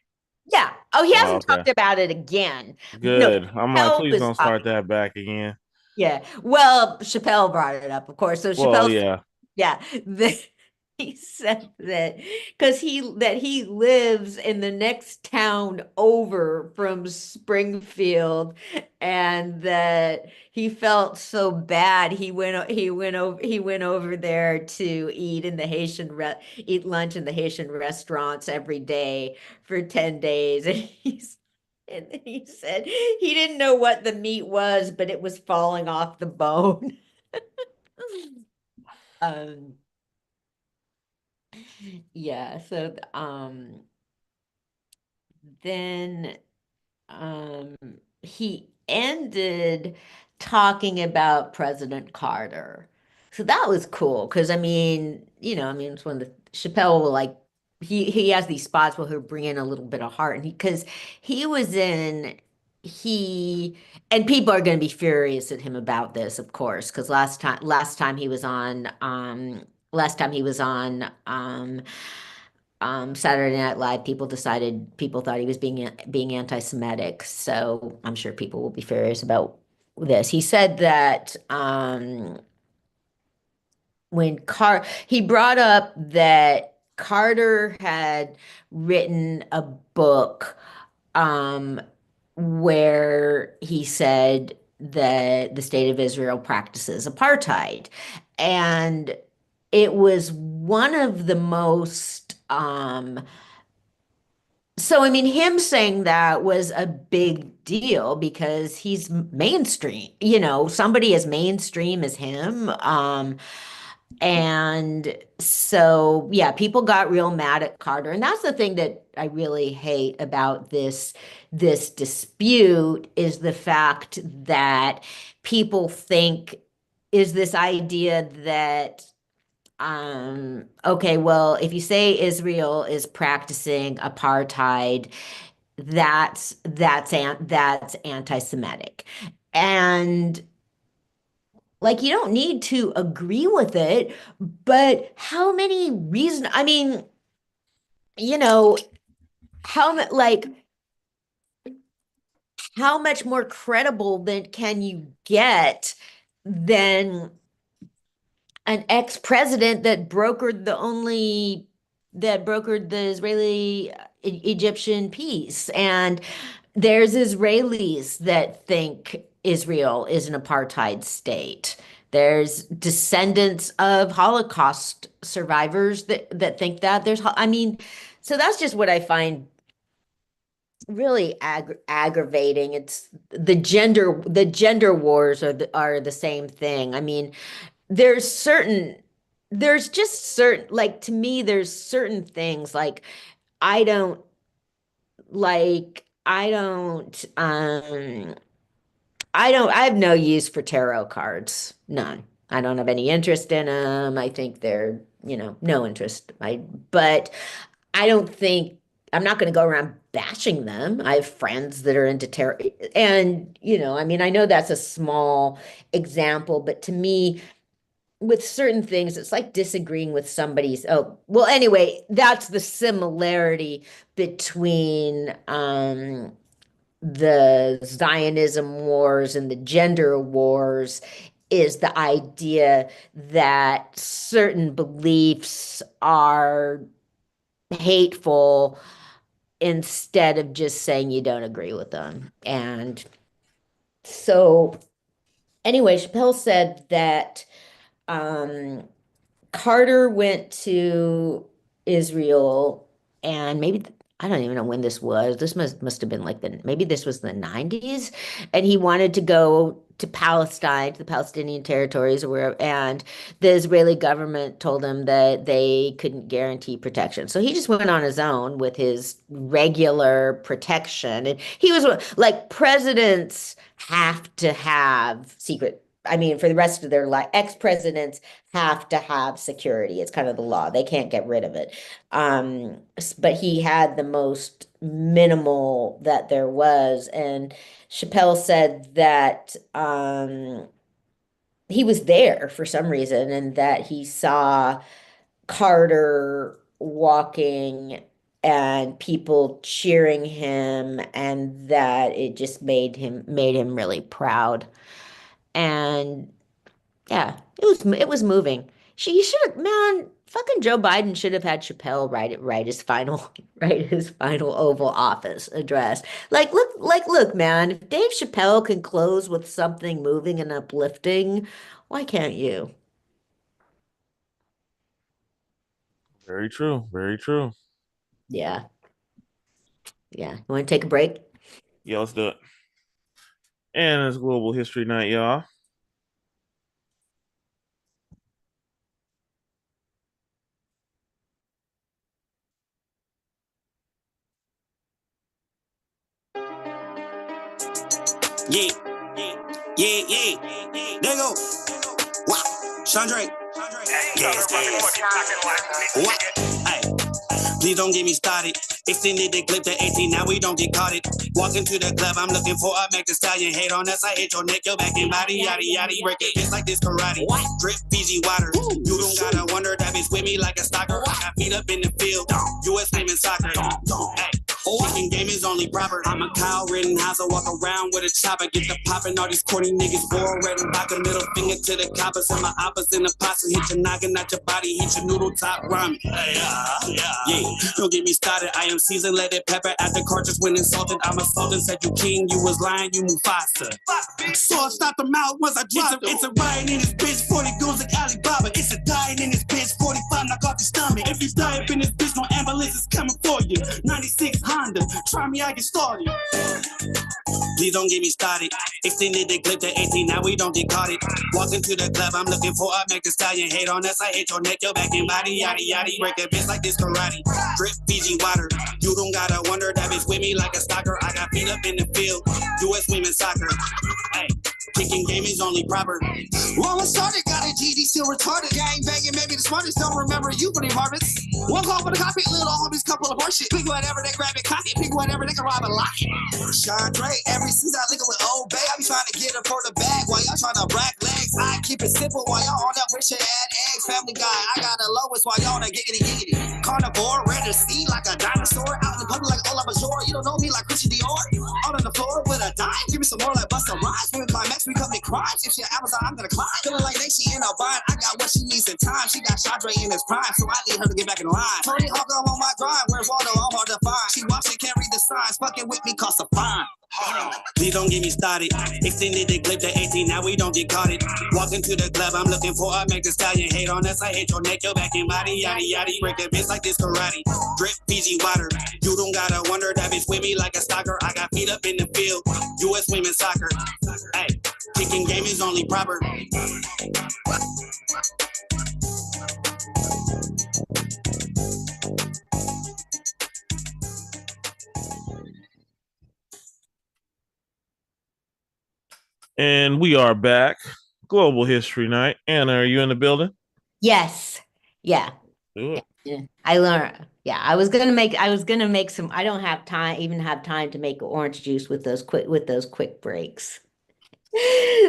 yeah. Oh, he Oh, hasn't okay. talked about it again. No, Good. I'm like, Chappelle please was don't start talking. that back again. Yeah. Well, Chappelle brought it up, of course. So Well, Chappelle, yeah. yeah, he said that because he lives in the next town over from Springfield, and that he felt so bad. He went over there to eat lunch in the Haitian restaurants every day for 10 days, and he said he didn't know what the meat was, but it was falling off the bone. Um, yeah, so then um he ended talking about President Carter. So that was cool because it's when the Chappelle will like he has these spots where he'll bring in a little bit of heart and because he was in he and people are going to be furious at him about this, of course, because last time he was on Saturday Night Live, people thought he was being anti-Semitic. So I'm sure people will be furious about this. He said that he brought up that Carter had written a book um, where he said that the state of Israel practices apartheid. And it was one of the most So, I mean, him saying that was a big deal because he's mainstream, somebody as mainstream as him. And so, yeah, people got real mad at Carter. And that's the thing that I really hate about this dispute is the fact that people think is this idea that okay, well, if you say Israel is practicing apartheid, that's anti-Semitic. And like you don't need to agree with it, but how many reasons, I mean, you know, like how much more credible than can you get than an ex-president that brokered the Israeli Egyptian peace. And there's Israelis that think Israel is an apartheid state. There's descendants of Holocaust survivors that think that. I mean, so that's just what I find really aggravating. It's the gender wars are the same thing. I mean, there's just certain, like, to me, there's certain things like I don't I don't I have no use for tarot cards. None. I don't have any interest in them. I think they're, no interest. But I don't think I'm not going to go around bashing them. I have friends that are into tarot. And, I mean, I know that's a small example, but to me, with certain things, it's like disagreeing with somebody's. Oh, well, anyway, that's the similarity between the Zionism wars and the gender wars is the idea that certain beliefs are hateful instead of just saying you don't agree with them. And so, anyway, Chappelle said that Carter went to Israel and maybe I don't even know when this was. This must have been like maybe this was the 90s, and he wanted to go to Palestine, to the Palestinian territories or wherever, and the Israeli government told him that they couldn't guarantee protection. So he just went on his own with his regular protection. And he was like, presidents have to have secret. I mean, for the rest of their life, ex-presidents have to have security. It's kind of the law. They can't get rid of it. But he had the most minimal that there was. And Chappelle said that he was there for some reason and that he saw Carter walking and people cheering him and that it just made him really proud. And yeah, it was moving. She should have, man, fucking Joe Biden should have had Chappelle write his final write his final Oval Office address. Look, man, if Dave Chappelle can close with something moving and uplifting, why can't you? Very true. Very true. Yeah. Yeah. You want to take a break? Yeah, let's do it. And it's Global History Night, y'all. Yeah, there go. Wow, Chandre. Yes. What? Hey, please don't get me started. Extended the clip to 18, now we don't get caught it. Walk into the club, I'm looking for a Meg Thee Stallion. Hate on us, I hit your neck, your back and body, yada yada. Break it just like this karate. Drip Fiji water. You don't gotta wonder, that bitch with me like a stalker. I got feet up in the field, US name in soccer. Hey. Kicking game is only proper. I'm a Kyle Rittenhouse, I walk around with a chopper. Get the poppin', all these corny niggas bored. Red and vodka, middle finger to the coppers. And my oppas in the pots and hit your noggin out your body. Hit your noodle top ramen. Yeah, don't get me started. I am seasoned, let it pepper. After cartridge when insulted, I'm assaulted. Said you king, you was lying, you move faster. So I stopped them out once I dropped them. It's a riot in this bitch, 40 goons like Alibaba. It's a dying in this bitch, 45 knock off your stomach. If you die up in this bitch, no ambulance is coming for you. 96 Honda, try me, I get started. Please don't get me started. Extended the clip to 18, now we don't get caught it. Walk into the club, I'm looking for a Mexican stallion. Hate on us, I hate your neck, your back and body, yada yada. Break that bitch like this karate. Drip Fiji water. You don't gotta wonder, that bitch with me like a stalker. I got feet up in the field, US women's soccer. Hey, kicking game is only proper. Well, I started, got a GD, still retarded. Gang banging, maybe the smartest, don't remember you for the harvest. One call for the copy, little homies, couple of horseshit. Pick whatever they grab it, cock it, pick whatever they can rob and lock it. Chandre, every season I link it with Old Bay. I be trying to get her for the bag while y'all trying to rack legs. I keep it simple while y'all on that rich and add eggs. Family guy, I got the lowest while y'all on that giggity giggity. Carnivore, red to see like a dinosaur. Out in the public like Ola Major. You don't know me like Christian Dior. Out on the floor with a dime. Give me some more like Busta Rhymes. When climax, we commit crimes. If she Amazon, I'm gonna climb. Feeling like they she in a bind. I got what she needs in time. She got Chandre in his prime, so I need her to get back in line. Tony Hawk, I'm on my grind. Where's Waldo? I'm hard to find. She watching, can't read the signs. Fucking with me costs a fine. Please don't get me started. Extended the clip to 18, now we don't get caught it. Walk into the club, I'm looking for a Mexican stallion. Hate on us, I hate your neck, your back and body, yada yada. Break that bitch like this karate. Drip Fiji water. You don't gotta wonder, that bitch with me like a stalker. I got feet up in the field, US women's soccer. Hey, kicking game is only proper. And we are back. Global History Night. Anna, are you in the building? Yes. Yeah. Do it. Yeah. I learned. Yeah, I was gonna make some. I don't have time, even have time to make orange juice with those quick breaks.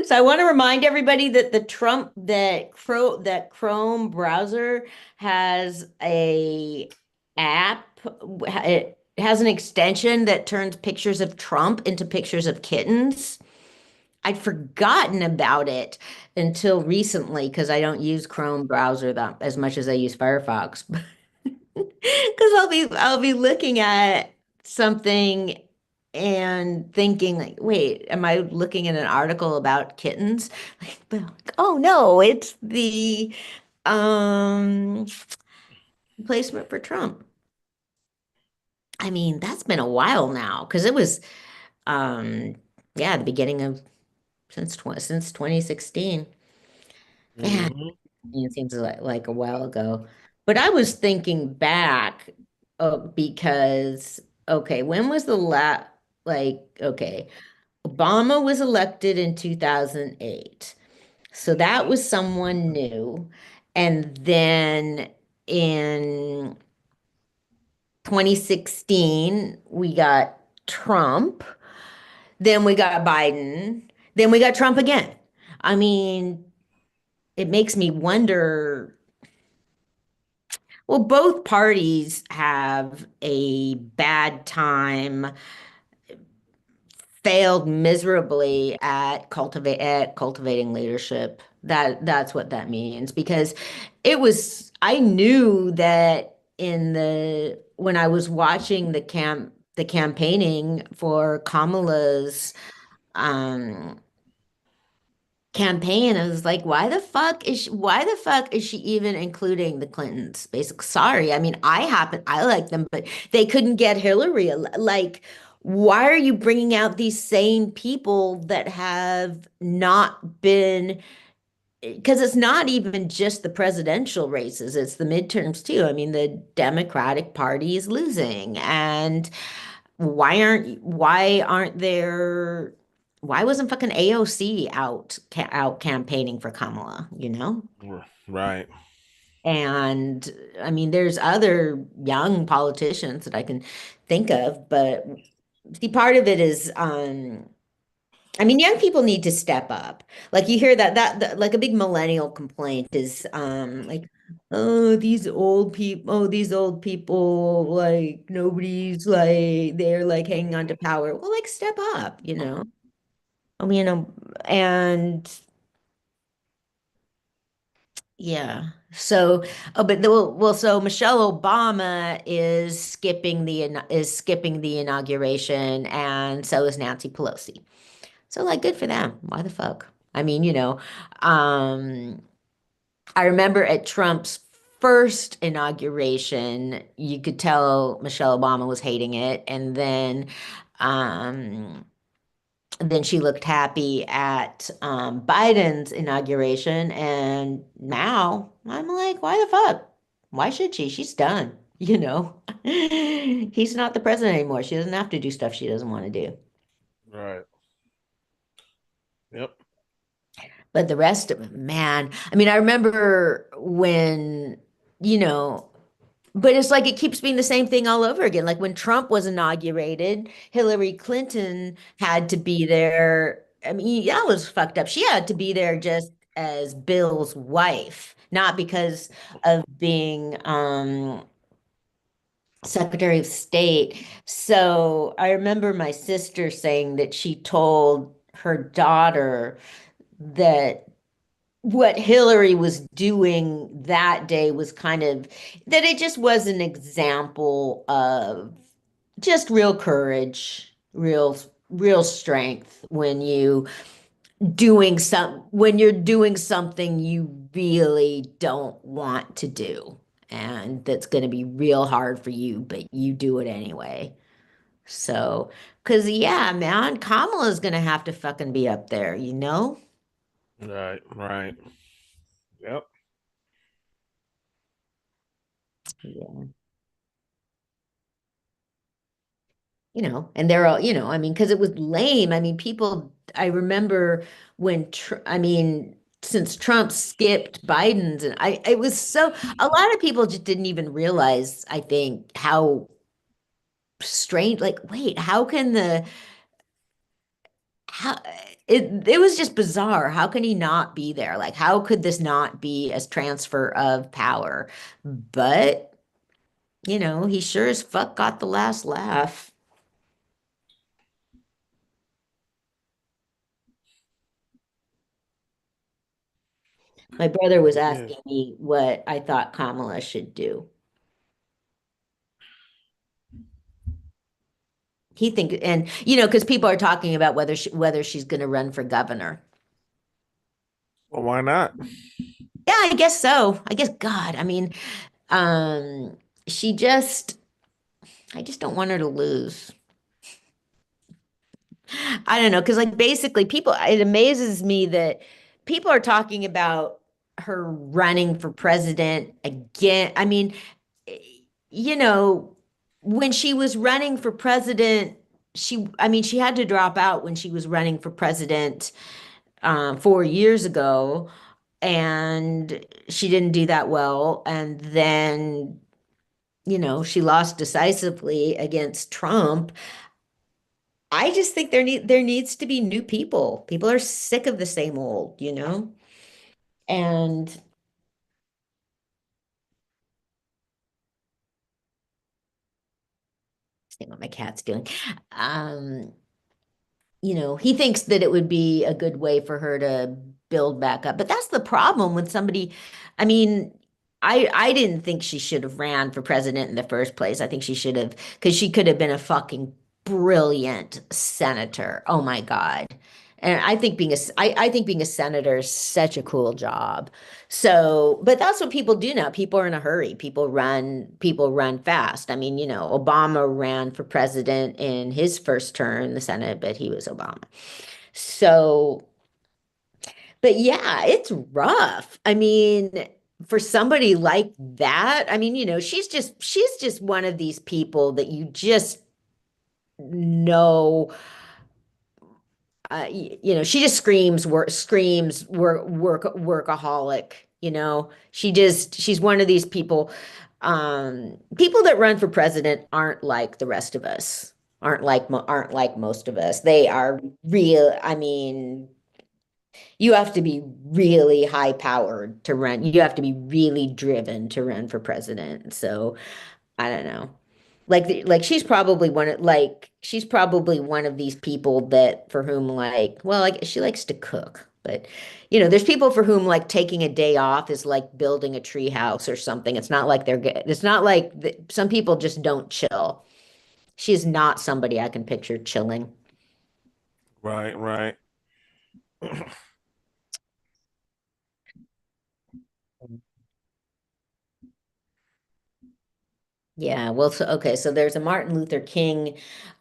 So I want to remind everybody that that Chrome browser has a app. It has an extension that turns pictures of Trump into pictures of kittens. I'd forgotten about it until recently because I don't use Chrome browser that as much as I use Firefox. Because I'll be looking at something and thinking like, wait, am I looking at an article about kittens? Like, oh no, it's the um replacement for Trump. I mean, that's been a while now because it was yeah, the beginning of since 2016. Man, Mhm. it seems like a while ago. But I was thinking back because, okay, when was the last, okay, Obama was elected in 2008. So that was someone new. And then in 2016, we got Trump. Then we got Biden. Then we got Trump again. I mean, it makes me wonder. Well, both parties have a bad time, failed miserably at cultivating leadership. That's what that means because I knew that in the when I was watching the campaigning for Kamala's um campaign. I was like, why the fuck is she even including the Clintons? Basically, sorry. I mean, I like them, but they couldn't get Hillary. Like, why are you bringing out these same people that have not been, because it's not even just the presidential races, it's the midterms too. I mean, the Democratic Party is losing. And why wasn't fucking AOC out campaigning for Kamala, you know? Right. And I mean, there's other young politicians that I can think of, but see, part of it is, I mean, young people need to step up. Like you hear like a big millennial complaint is, like, oh, these old people, like nobody's like they're like hanging on to power. Well, like step up, you know? I mean, and yeah. So, oh, but so Michelle Obama is skipping the inauguration, and so is Nancy Pelosi. So, like, good for them. Why the fuck? I mean, um, I remember at Trump's first inauguration, you could tell Michelle Obama was hating it, and um, then she looked happy at Biden's inauguration, and now I'm like, why the fuck? Why should she? She's done, you know. He's not the president anymore. She doesn't have to do stuff she doesn't want to do. Right. Yep. But the rest of it, man, I mean, I remember when, you know, but it's like it keeps being the same thing all over again. Like when Trump was inaugurated, Hillary Clinton had to be there. I mean, that was fucked up. She had to be there just as Bill's wife, not because of being Secretary of State. So I remember my sister saying that she told her daughter that what Hillary was doing that day was kind of that it just was an example of just real courage, real strength when you're doing something you really don't want to do and that's going to be real hard for you, but you do it anyway. So, because yeah, man, Kamala's going to have to fucking be up there, you know? Right. Right. Yep. Yeah. And they're all, I mean, because it was lame. I mean, I remember I mean, since Trump skipped Biden's, and it was a lot of people just didn't even realize, I think, how strange, like, wait, how, it was just bizarre. How can he not be there? Like, how could this not be a transfer of power? But, he sure as fuck got the last laugh. My brother was Yeah. asking me what I thought Kamala should do. And because people are talking about whether she's going to run for governor. Well, why not? Yeah, I guess so. I guess God, I mean, um, she just, I just don't want her to lose. I don't know, because like basically it amazes me that people are talking about her running for president again. I mean, you know, when she was running for president, I mean, she had to drop out when she was running for president 4 years ago, and she didn't do that well. And then, she lost decisively against Trump. I just think there needs to be new people. People are sick of the same old, and see what my cat's doing. Um, he thinks that it would be a good way for her to build back up. But that's the problem with somebody. I mean, I didn't think she should have ran for president in the first place. I think she should have, because she could have been a fucking brilliant senator. Oh my God. And I think being a senator is such a cool job. So, but that's what people do now. People are in a hurry. People run fast. I mean, Obama ran for president in his first term in the Senate, but he was Obama. So, but yeah, it's rough. I mean, for somebody like that, I mean, she's just one of these people that you just know she just workaholic, she's one of these people. People that run for president aren't like the rest of us, aren't like most of us. They are real. I mean, you have to be really high powered to run. You have to be really driven to run for president. So I don't know. Like she's probably one of these people that for whom like she likes to cook, but there's people for whom like taking a day off is like building a tree house or something. It's not like it's not like some people just don't chill. She's not somebody I can picture chilling. Right. Right. Yeah, well, so okay, so there's a Martin Luther King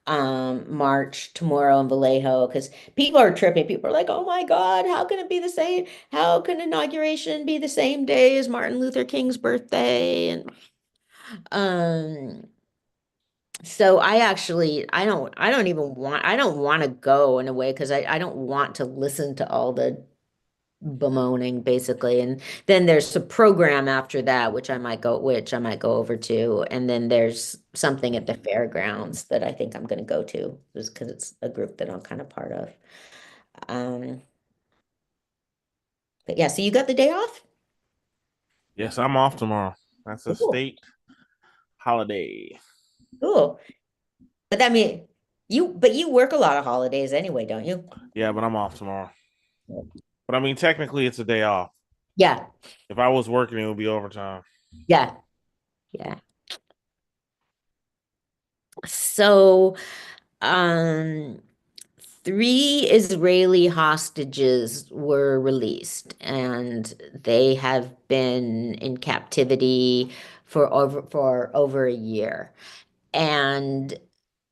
march tomorrow in Vallejo because people are tripping. People are like, "Oh my God, how can it be the same? How can inauguration be the same day as Martin Luther King's birthday?" And um so I don't want to go in a way because I don't want to listen to all the bemoaning basically. And then there's a program after that, which I might go over to. And then there's something at the fairgrounds that I think I'm going to go to just because it's a group that I'm kind of part of. Um, but yeah, so you got the day off? Yes, I'm off tomorrow. That's a Cool. state holiday. Cool. But I mean, but you work a lot of holidays anyway, don't you? Yeah, but I'm off tomorrow. But I mean, technically, it's a day off. Yeah. If I was working, it would be overtime. Yeah. Yeah. So, um, three Israeli hostages were released, and they have been in captivity for over a year. And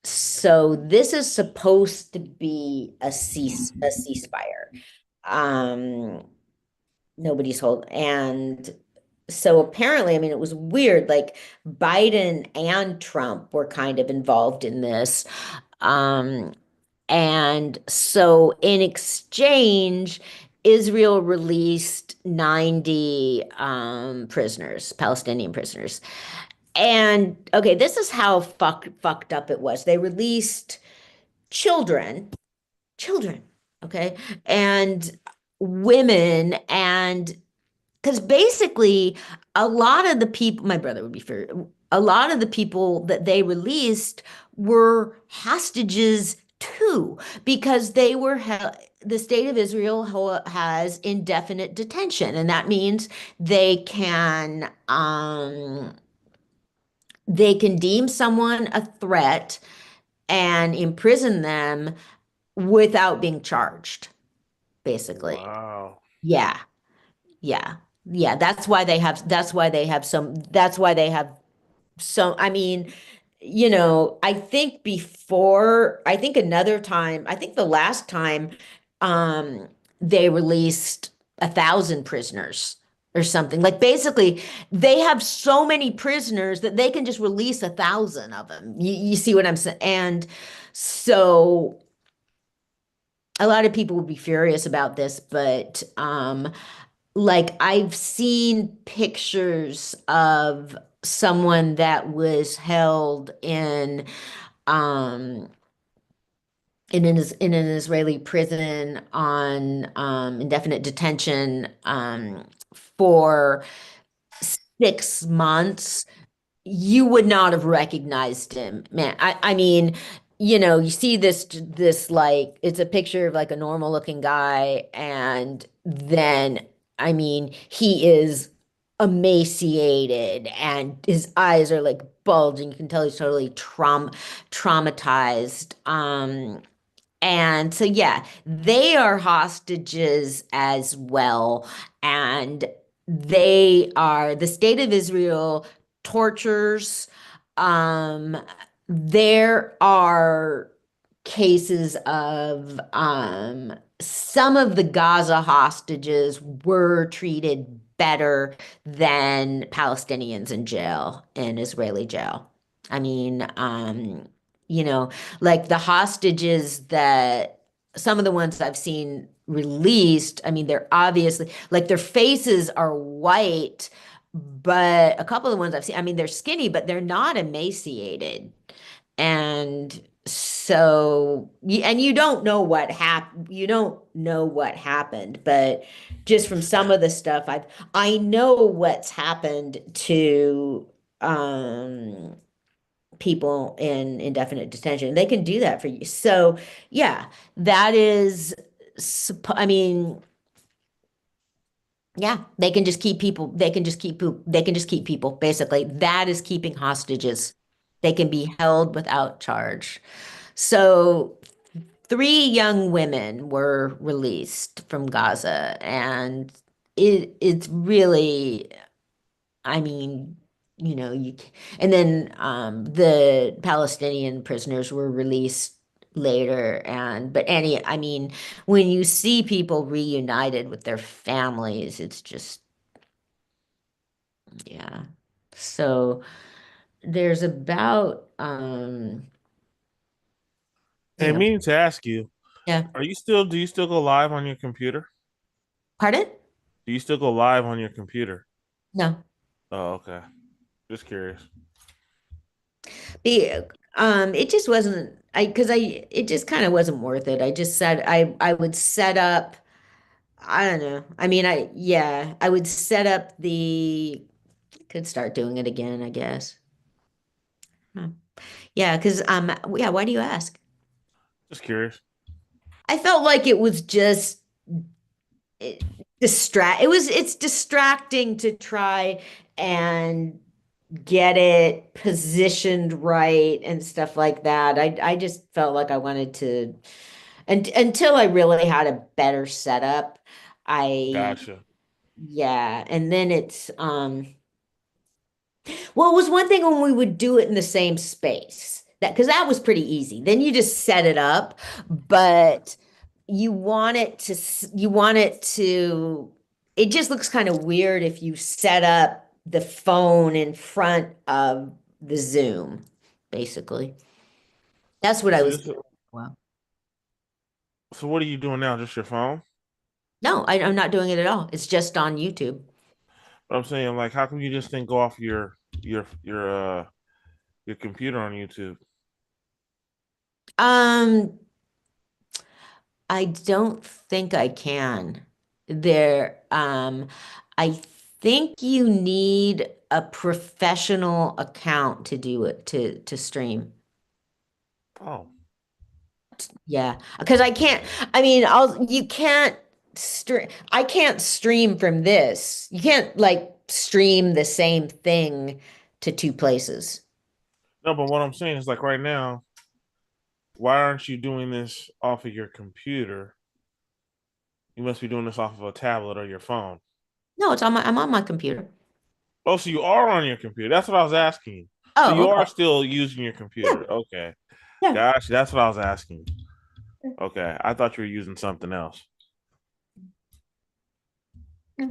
so this is supposed to be a ceasefire. Um, nobody's holding, and so apparently, I mean, it was weird. Like Biden and Trump were kind of involved in this. Um, and so in exchange, Israel released 90 prisoners, Palestinian prisoners. And okay, this is how fucked up it was. They released children, children, okay, and women, and because basically a lot of the people, my brother would be fair, a lot of the people that they released were hostages too, because the state of Israel has indefinite detention, and that means they can they can deem someone a threat and imprison them without being charged, basically. Wow. Yeah. Yeah. Yeah, that's why they have so I mean, I think another time, I think the last time um they released 1,000 prisoners or something. Like basically they have so many prisoners that they can just release 1,000 of them. You see what I'm saying? And so a lot of people would be furious about this, but like I've seen pictures of someone that was held um in an Israeli prison on indefinite detention for 6 months. You would not have recognized him, man. I mean, you see this like it's a picture of like a normal looking guy, and then I mean, he is emaciated and his eyes are like bulging. You can tell he's totally traumatized. And so, yeah, they are hostages as well. And the state of Israel tortures. Um, there are cases of some of the Gaza hostages were treated better than Palestinians in jail, in Israeli jail. I mean, you know, like the hostages that some of the ones I've seen released, I mean, they're obviously like their faces are white, but a couple of the ones I've seen, I mean, they're skinny, but they're not emaciated. And so, and you don't know what happened, but just from some of the stuff I know what's happened to um people in indefinite detention. They can do that for you. So, yeah, that is, I mean, yeah, they can just keep people, they can just keep people, basically. That is keeping hostages. They can be held without charge. So, three young women were released from Gaza, and it's really, I mean, and then the Palestinian prisoners were released later. I mean, when you see people reunited with their families, it's just, yeah. So there's about, Hey, you know, meaning to ask you, yeah. do you still go live on your computer? Pardon? Do you still go live on your computer? No. Oh, okay. Just curious. The it just wasn't because it just kind of wasn't worth it. I just said I would set up. I don't know. I mean, I would set up could start doing it again, I guess. Huh. Yeah, because yeah, why do you ask? Just curious. I felt like it was just it, it's distracting to try and get it positioned right and stuff like that. I just felt like I wanted to, and until I really had a better setup, I Gotcha. yeah, and then it's well, it was one thing when we would do it in the same space. That because that was pretty easy. Then you just set it up, but you want it to it just looks kind of weird if you set up the phone in front of the Zoom, basically. That's what I So, was this, doing. Well, so what are you doing now? Just your phone? no, I'm not doing it at all. It's just on YouTube. But I'm saying, like, how come you just didn't go off your computer on YouTube? Um, I don't think I can. I think you need a professional account to do it to stream. Oh, Yeah, because I can't. I mean, you can't stream. I can't stream from this. You can't like stream the same thing to two places. no, but what I'm saying is, like, right now, why aren't you doing this off of your computer? You must be doing this off of a tablet or your phone. No, I'm on my computer. Oh, so you are on your computer. That's what I was asking. So Oh, you are okay. still using your Yeah, computer. Okay. yeah. Gosh, that's what I was asking. Okay. I thought you were using something else. Yeah.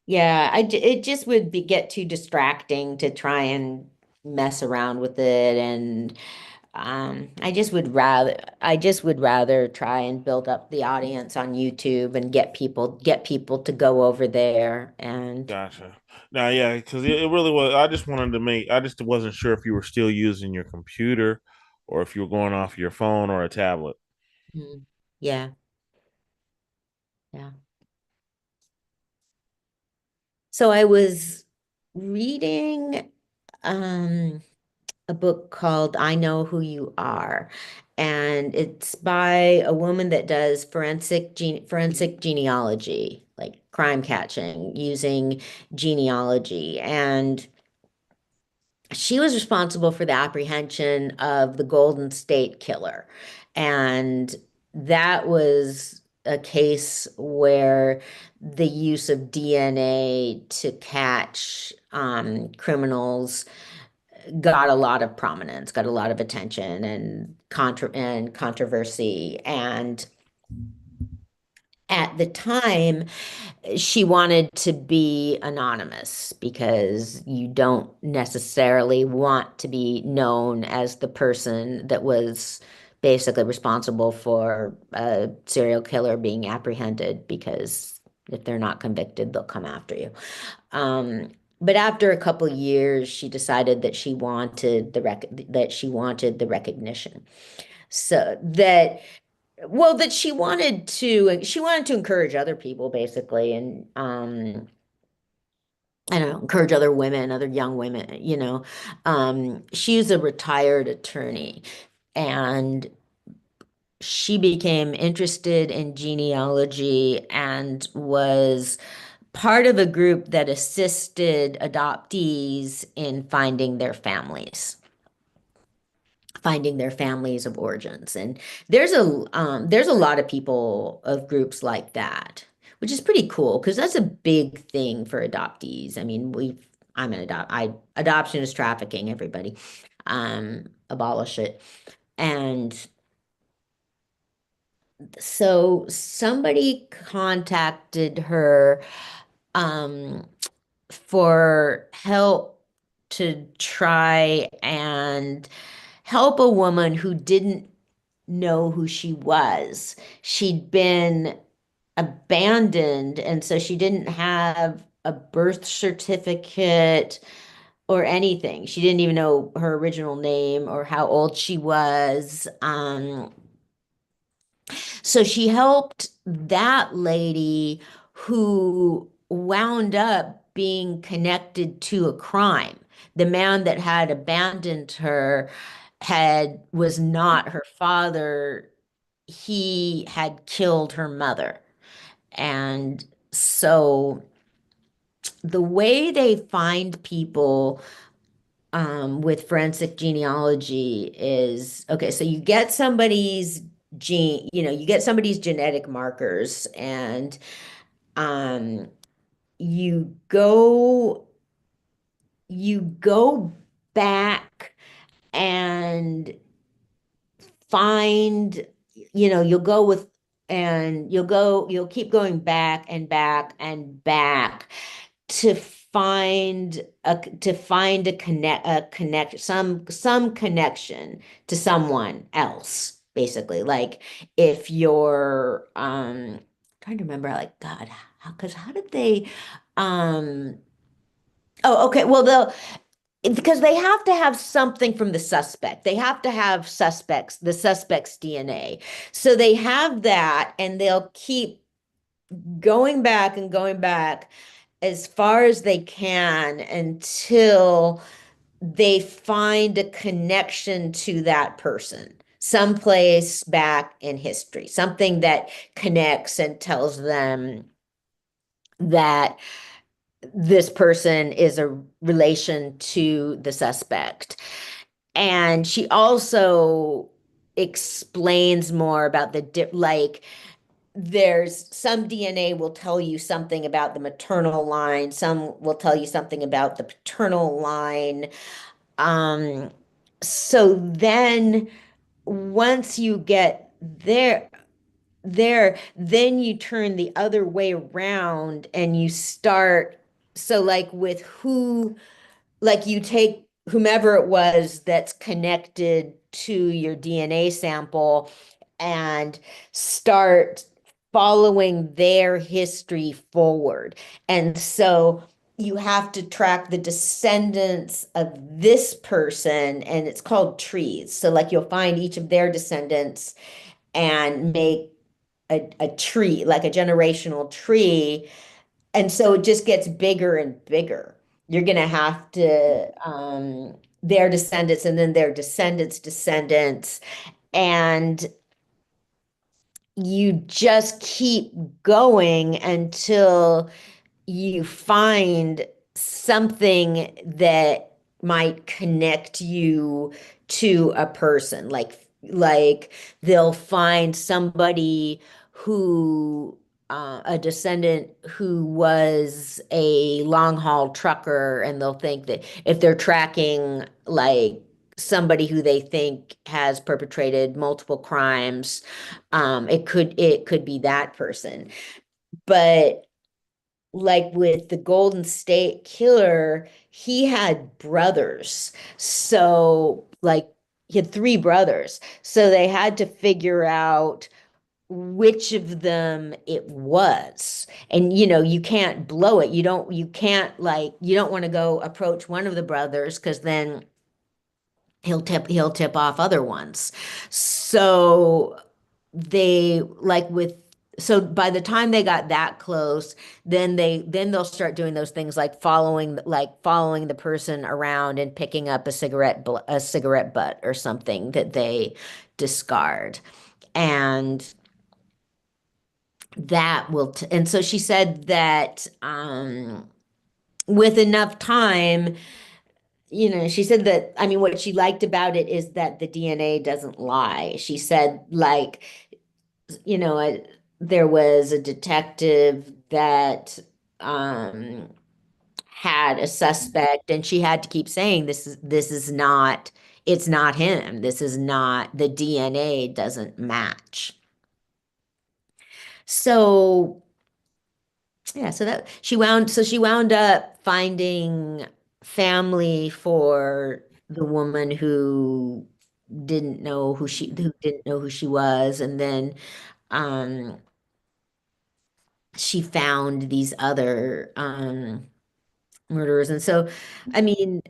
Yeah, it just would get too distracting to try and mess around with it, and I just would rather try and build up the audience on YouTube and get people to go over there and Gotcha. Now, yeah, because it really was. I just wasn't sure if you were still using your computer or if you were going off your phone or a tablet. mm, yeah, yeah. So I was reading um a book called I Know Who You Are. And it's by a woman that does forensic genealogy, like crime catching using genealogy. And she was responsible for the apprehension of the Golden State Killer. And that was a case where the use of DNA to catch criminals got a lot of prominence, got a lot of attention and controversy. And at the time, she wanted to be anonymous because you don't necessarily want to be known as the person that was basically responsible for a serial killer being apprehended because if they're not convicted, they'll come after you. But after a couple years, she decided that she wanted the recognition. So that that she wanted to encourage other people basically and I don't know, encourage other women, other young women, she's a retired attorney and she became interested in genealogy and was part of a group that assisted adoptees in finding their families. finding their families of origins. And there's a lot of people of groups like that, which is pretty cool because that's a big thing for adoptees. I mean, adoption is trafficking, everybody. Abolish it. And so somebody contacted her um for help to try and help a woman who didn't know who she was. She'd been abandoned, and so she didn't have a birth certificate or anything. She didn't even know her original name or how old she was. So she helped that lady who wound up being connected to a crime. The man that had abandoned her was not her father. He had killed her mother. And so the way they find people with forensic genealogy is okay, so you get somebody's you get somebody's genetic markers and um, you go you go back and find, you'll go with and you'll keep going back and back and back to find some connection to someone else, basically. Like if you're trying to remember, like, God, because how did they oh, okay, well, because they have to have something from the suspect. They have to have the suspect's DNA. So they have that, and they'll keep going back and going back as far as they can until they find a connection to that person, someplace back in history, something that connects and tells them that this person is a relation to the suspect. And she also explains more about like there's some DNA will tell you something about the maternal line, some will tell you something about the paternal line. So then once you get then you turn the other way around and you start, so like with like you take whomever it was that's connected to your DNA sample and start following their history forward. And so you have to track the descendants of this person, and it's called trees. So like you'll find each of their descendants and make a tree, like a generational tree. And so it just gets bigger and bigger. You're going to have to, their descendants and then their descendants' descendants. And you just keep going until you find something that might connect you to a person. Like they'll find somebody who a descendant who was a long haul trucker, and they'll think that if they're tracking like somebody who they think has perpetrated multiple crimes, it could be that person. But like with the Golden State Killer, he had brothers. So like he had three brothers. So they had to figure out which of them it was. And you can't blow it. You don't want to go approach one of the brothers because then he'll tip off other ones. So they like with so by the time they got that close, then they'll start doing those things like following the person around and picking up a cigarette butt or something that they discard. And and so she said that with enough time she said that, I mean, what she liked about it is that the DNA doesn't lie. She said, like, you know, there was a detective that had a suspect, and she had to keep saying, this is not, it's not him. This is not, the DNA doesn't match. So yeah, so she wound up finding family for the woman who didn't know who she was, and then um she found these other murderers. And so, I mean,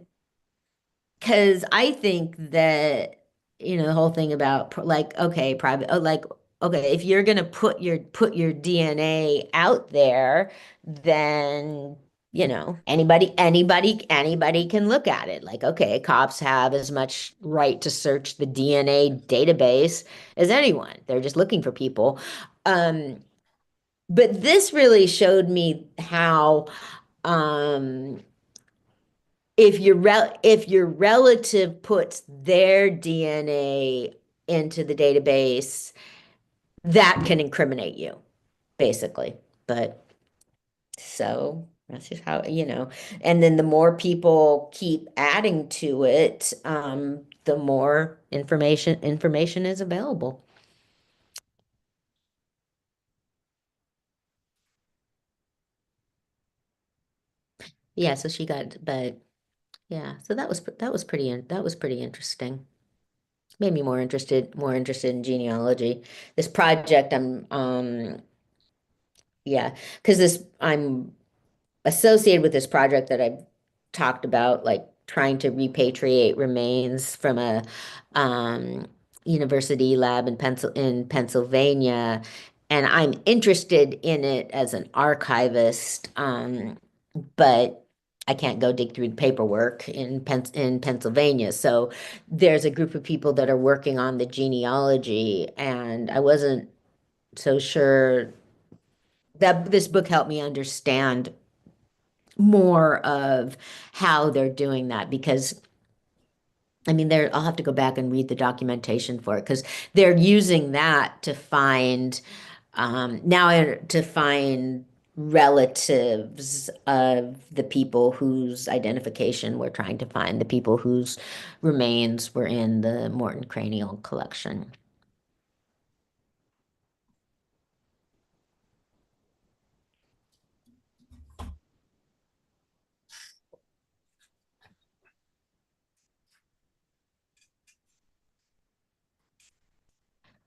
because I think that, the whole thing about like, okay, private, oh, like, okay, if you're gonna put your DNA out there, then, anybody can look at it. Like, okay, cops have as much right to search the DNA database as anyone. They're just looking for people. Um, but this really showed me how, um, if your relative puts their DNA into the database, that can incriminate you, basically. But so that's just how, and then the more people keep adding to it, the more information is available. Yeah, so she got, but yeah, so that was pretty interesting. Made me more interested in genealogy. This project, yeah, because this I'm associated with this project that I've talked about, like trying to repatriate remains from a um, university lab in Pennsylvania, and I'm interested in it as an archivist, but I can't go dig through the paperwork in Pennsylvania. So there's a group of people that are working on the genealogy, and I wasn't so sure that this book helped me understand more of how they're doing that, because I mean, I'll have to go back and read the documentation for it, because they're using that to find relatives of the people whose identification we're trying to find, the people whose remains were in the Morton Cranial Collection.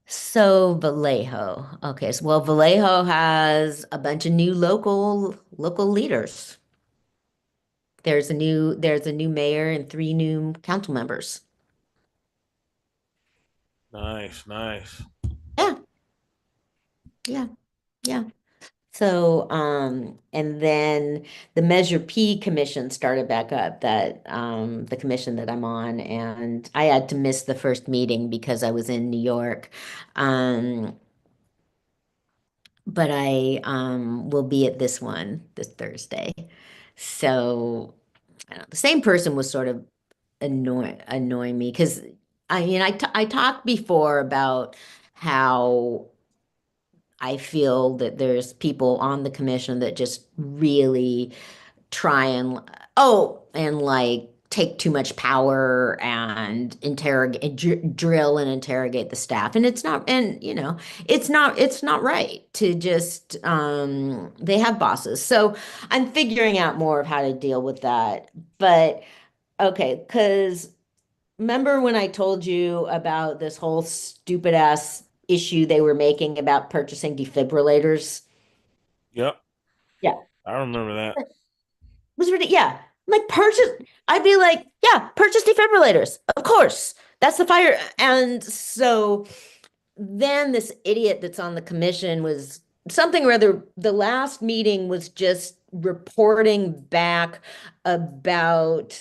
So Vallejo. Okay, so well, Vallejo has a bunch of new local leaders. There's a new mayor and three new council members. Nice, nice. Yeah, yeah, yeah. So, and then the Measure P commission started back up, that the commission that I'm on, and I had to miss the first meeting because I was in New York. Um, but I will be at this one this Thursday. So, I don't know, the same person was sort of annoying me, because I mean, I talked before about how I feel that there's people on the commission that just really try and like take too much power and drill and interrogate the staff. And it's not right to just, they have bosses. So I'm figuring out more of how to deal with that. But okay, because remember when I told you about this whole stupid ass issue they were making about purchasing defibrillators? Yep, Yeah. I remember that. Was really, yeah. Like, purchase, I'd be like, yeah, purchase defibrillators. Of course. That's the fire. And so then this idiot that's on the commission was something or other. The last meeting was just reporting back about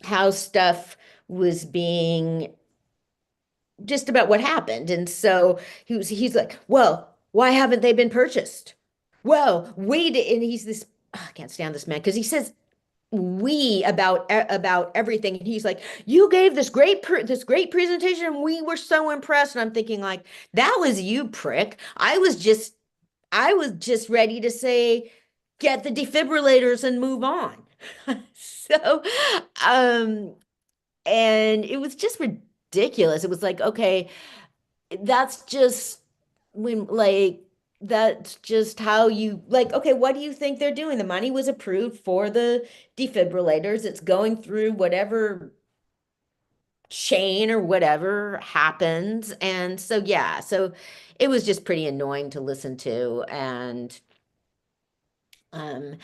how stuff was being, just about what happened. And so he's like, well, why haven't they been purchased? Well, wait, and he's this, I can't stand this man, because he says we about everything, and he's like, you gave this great presentation and we were so impressed, and I'm thinking like, that was you, prick. I was just ready to say, get the defibrillators and move on. So um and it was just ridiculous. It was like, okay, that's just when like that's just how you like, okay, what do you think they're doing? The money was approved for the defibrillators. It's going through whatever chain or whatever happens. And so yeah, so it was just pretty annoying to listen to. And um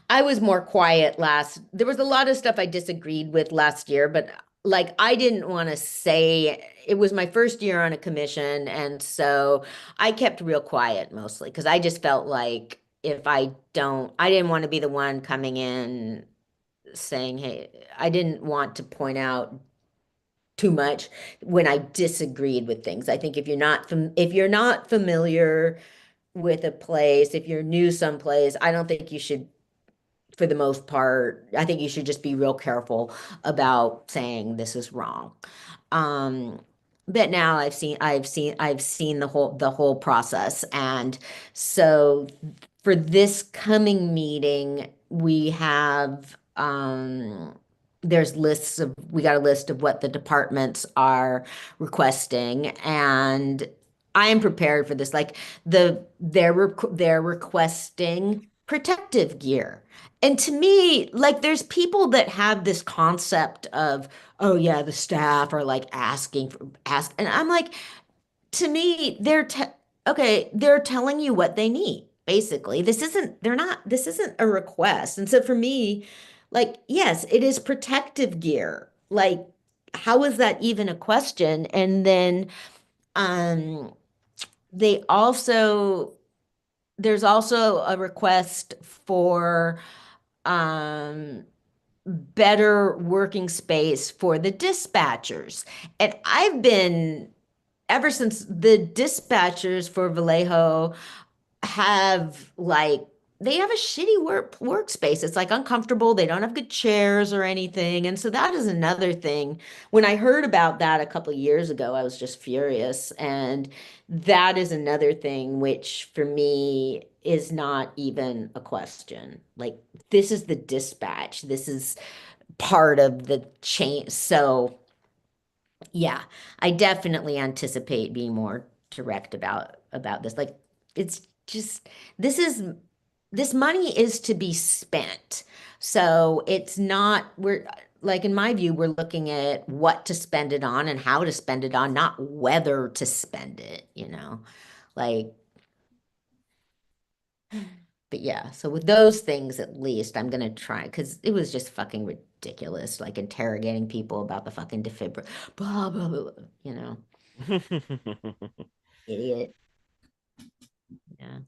I was more quiet last. There was a lot of stuff I disagreed with last year, but like I didn't want to say, it was my first year on a commission, and so I kept real quiet mostly because I just felt like if I didn't want to be the one coming in saying, hey, I didn't want to point out too much when I disagreed with things. I think if you're not familiar with a place, if you're new someplace, I don't think you should, for the most part, I think you should just be real careful about saying this is wrong. Um, but now I've seen the whole process. And so for this coming meeting, we have we got a list of what the departments are requesting, and I am prepared for this. Like they're requesting protective gear. And to me, like there's people that have this concept of, oh yeah, the staff are like and I'm like, to me, okay, they're telling you what they need. Basically, this isn't a request. And so for me, like, yes, it is protective gear. Like, how is that even a question? And then um they also there's also a request for um better working space for the dispatchers. And I've been, ever since the dispatchers for Vallejo have like, they have a shitty workspace. It's like uncomfortable. They don't have good chairs or anything. And so that is another thing. When I heard about that a couple of years ago, I was just furious. And that is another thing which for me is not even a question. Like, this is the dispatch. This is part of the chain. So yeah, I definitely anticipate being more direct about this. Like, it's just, this money is to be spent. So it's not, we're like, in my view, we're looking at what to spend it on and how to spend it on, not whether to spend it, you know? Like, but yeah, so with those things, at least I'm gonna try, because it was just fucking ridiculous, like interrogating people about the fucking defibrillator, blah, blah, blah, blah, you know, idiot. Yeah.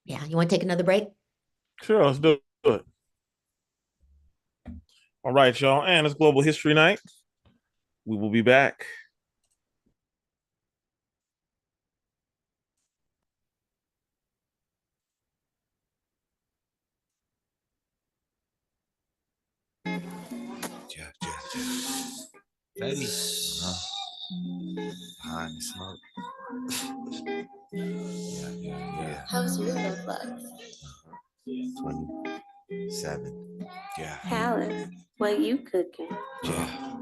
Yeah, you want to take another break? Sure, let's do it. All right, y'all. And it's Global History Night. We will be back. Baby. Behind the smoke. Yeah. How's your love life? 27. Yeah. Palace, what you cooking? Yeah.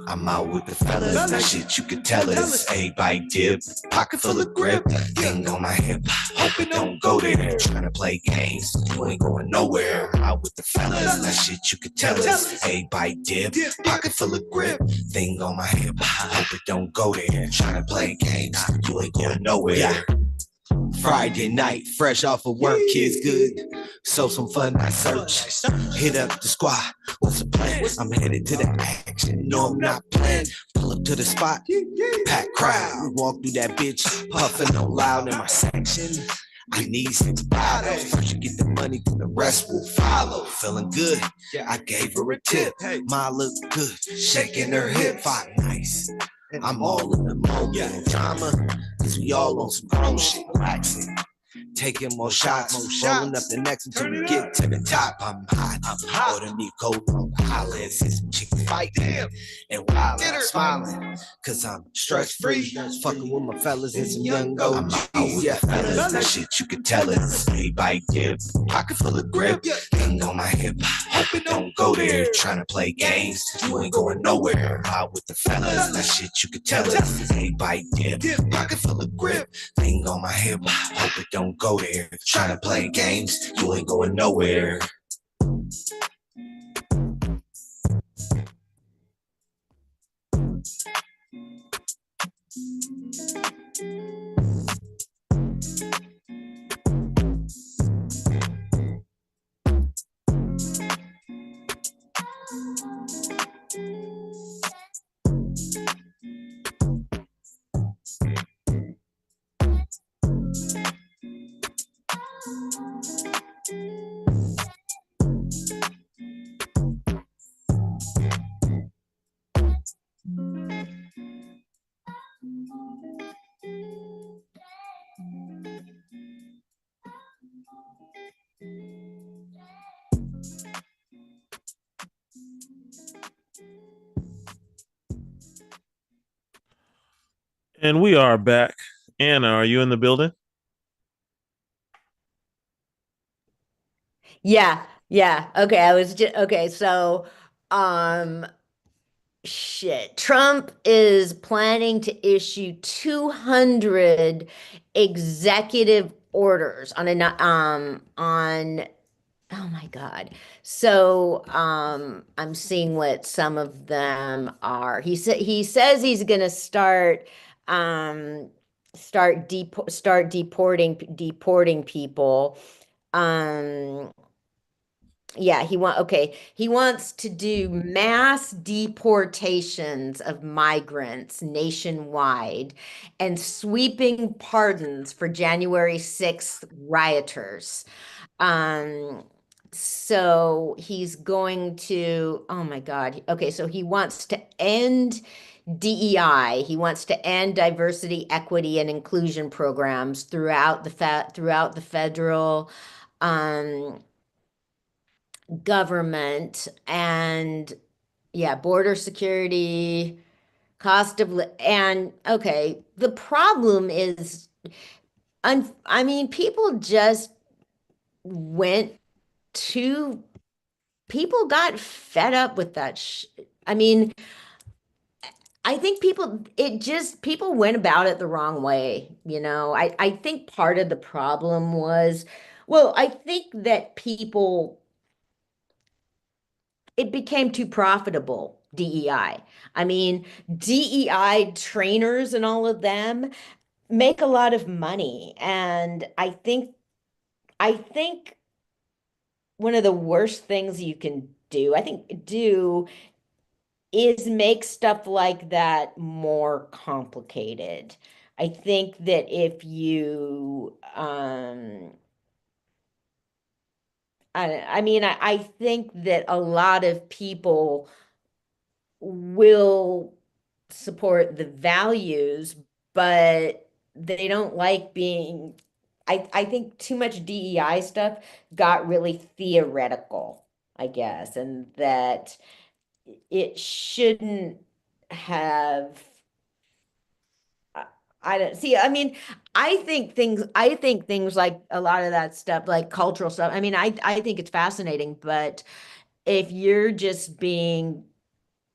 I'm out with the fellas, that shit you could tell us. Everybody dip, pocket full of grip, thing on my hip. Hope it don't go there. Trying to play games, you ain't going nowhere. I'm out with the fellas, that shit you could tell us. Everybody dip, pocket full of grip, thing on my hip. Hope it don't go there. Trying to play games, you ain't going nowhere. Friday night, fresh off of work, kids good. So some fun I search. Hit up the squad. What's the plan? I'm headed to the action. No, I'm not playing. Pull up to the spot. Packed crowd. Walk through that bitch. Puffing on loud in my section. I need 6 bottles. First you get the money, then the rest will follow. Feeling good. I gave her a tip. Ma look good. Shaking her hip. Vibe nice. I'm all in the moment. Drama. Cause we all on some grown shit. Relaxing. taking more shots, rolling up the next until we get to the top. I'm hot, order me cold, holla and see some chicks fighting, and while I'm smiling, cause I'm stress free, fucking with my fellas and some young OGs. Yeah, fellas, that shit you can tell us. Hey, bike dip, pocket full of grip, thing on my hip. Hope it don't go there. Trying to play games, you ain't going nowhere. Out with the fellas, that shit you can tell us. Hey, bike dip, pocket full of grip, thing on my hip. Hope it don't go there. Trying to play games, you ain't going nowhere. And we are back. Anna, are you in the building? Yeah, yeah. Okay, I was just okay, so um shit. Trump is planning to issue 200 executive orders on oh my God. So I'm seeing what some of them are. He says he's gonna start deporting people. Um yeah, he wants to do mass deportations of migrants nationwide and sweeping pardons for January 6th rioters. Um, so he's going to, oh my God. Okay, so he wants to end DEI. He wants to end diversity, equity, and inclusion programs throughout the federal um government, and yeah, border security, and okay, the problem is, I mean, went to, people got fed up with that. I mean, I think people went about it the wrong way. I think part of the problem was, well, I think that it became too profitable, DEI. I mean, DEI trainers and all of them make a lot of money. And I think one of the worst things you can do is make stuff like that more complicated. I think that if you I mean, I think that a lot of people will support the values, but they don't like being. I think too much DEI stuff got really theoretical, I guess, and that it shouldn't have. I don't see. I mean, I think things like a lot of that stuff, like cultural stuff. I mean, I think it's fascinating, but if you're just being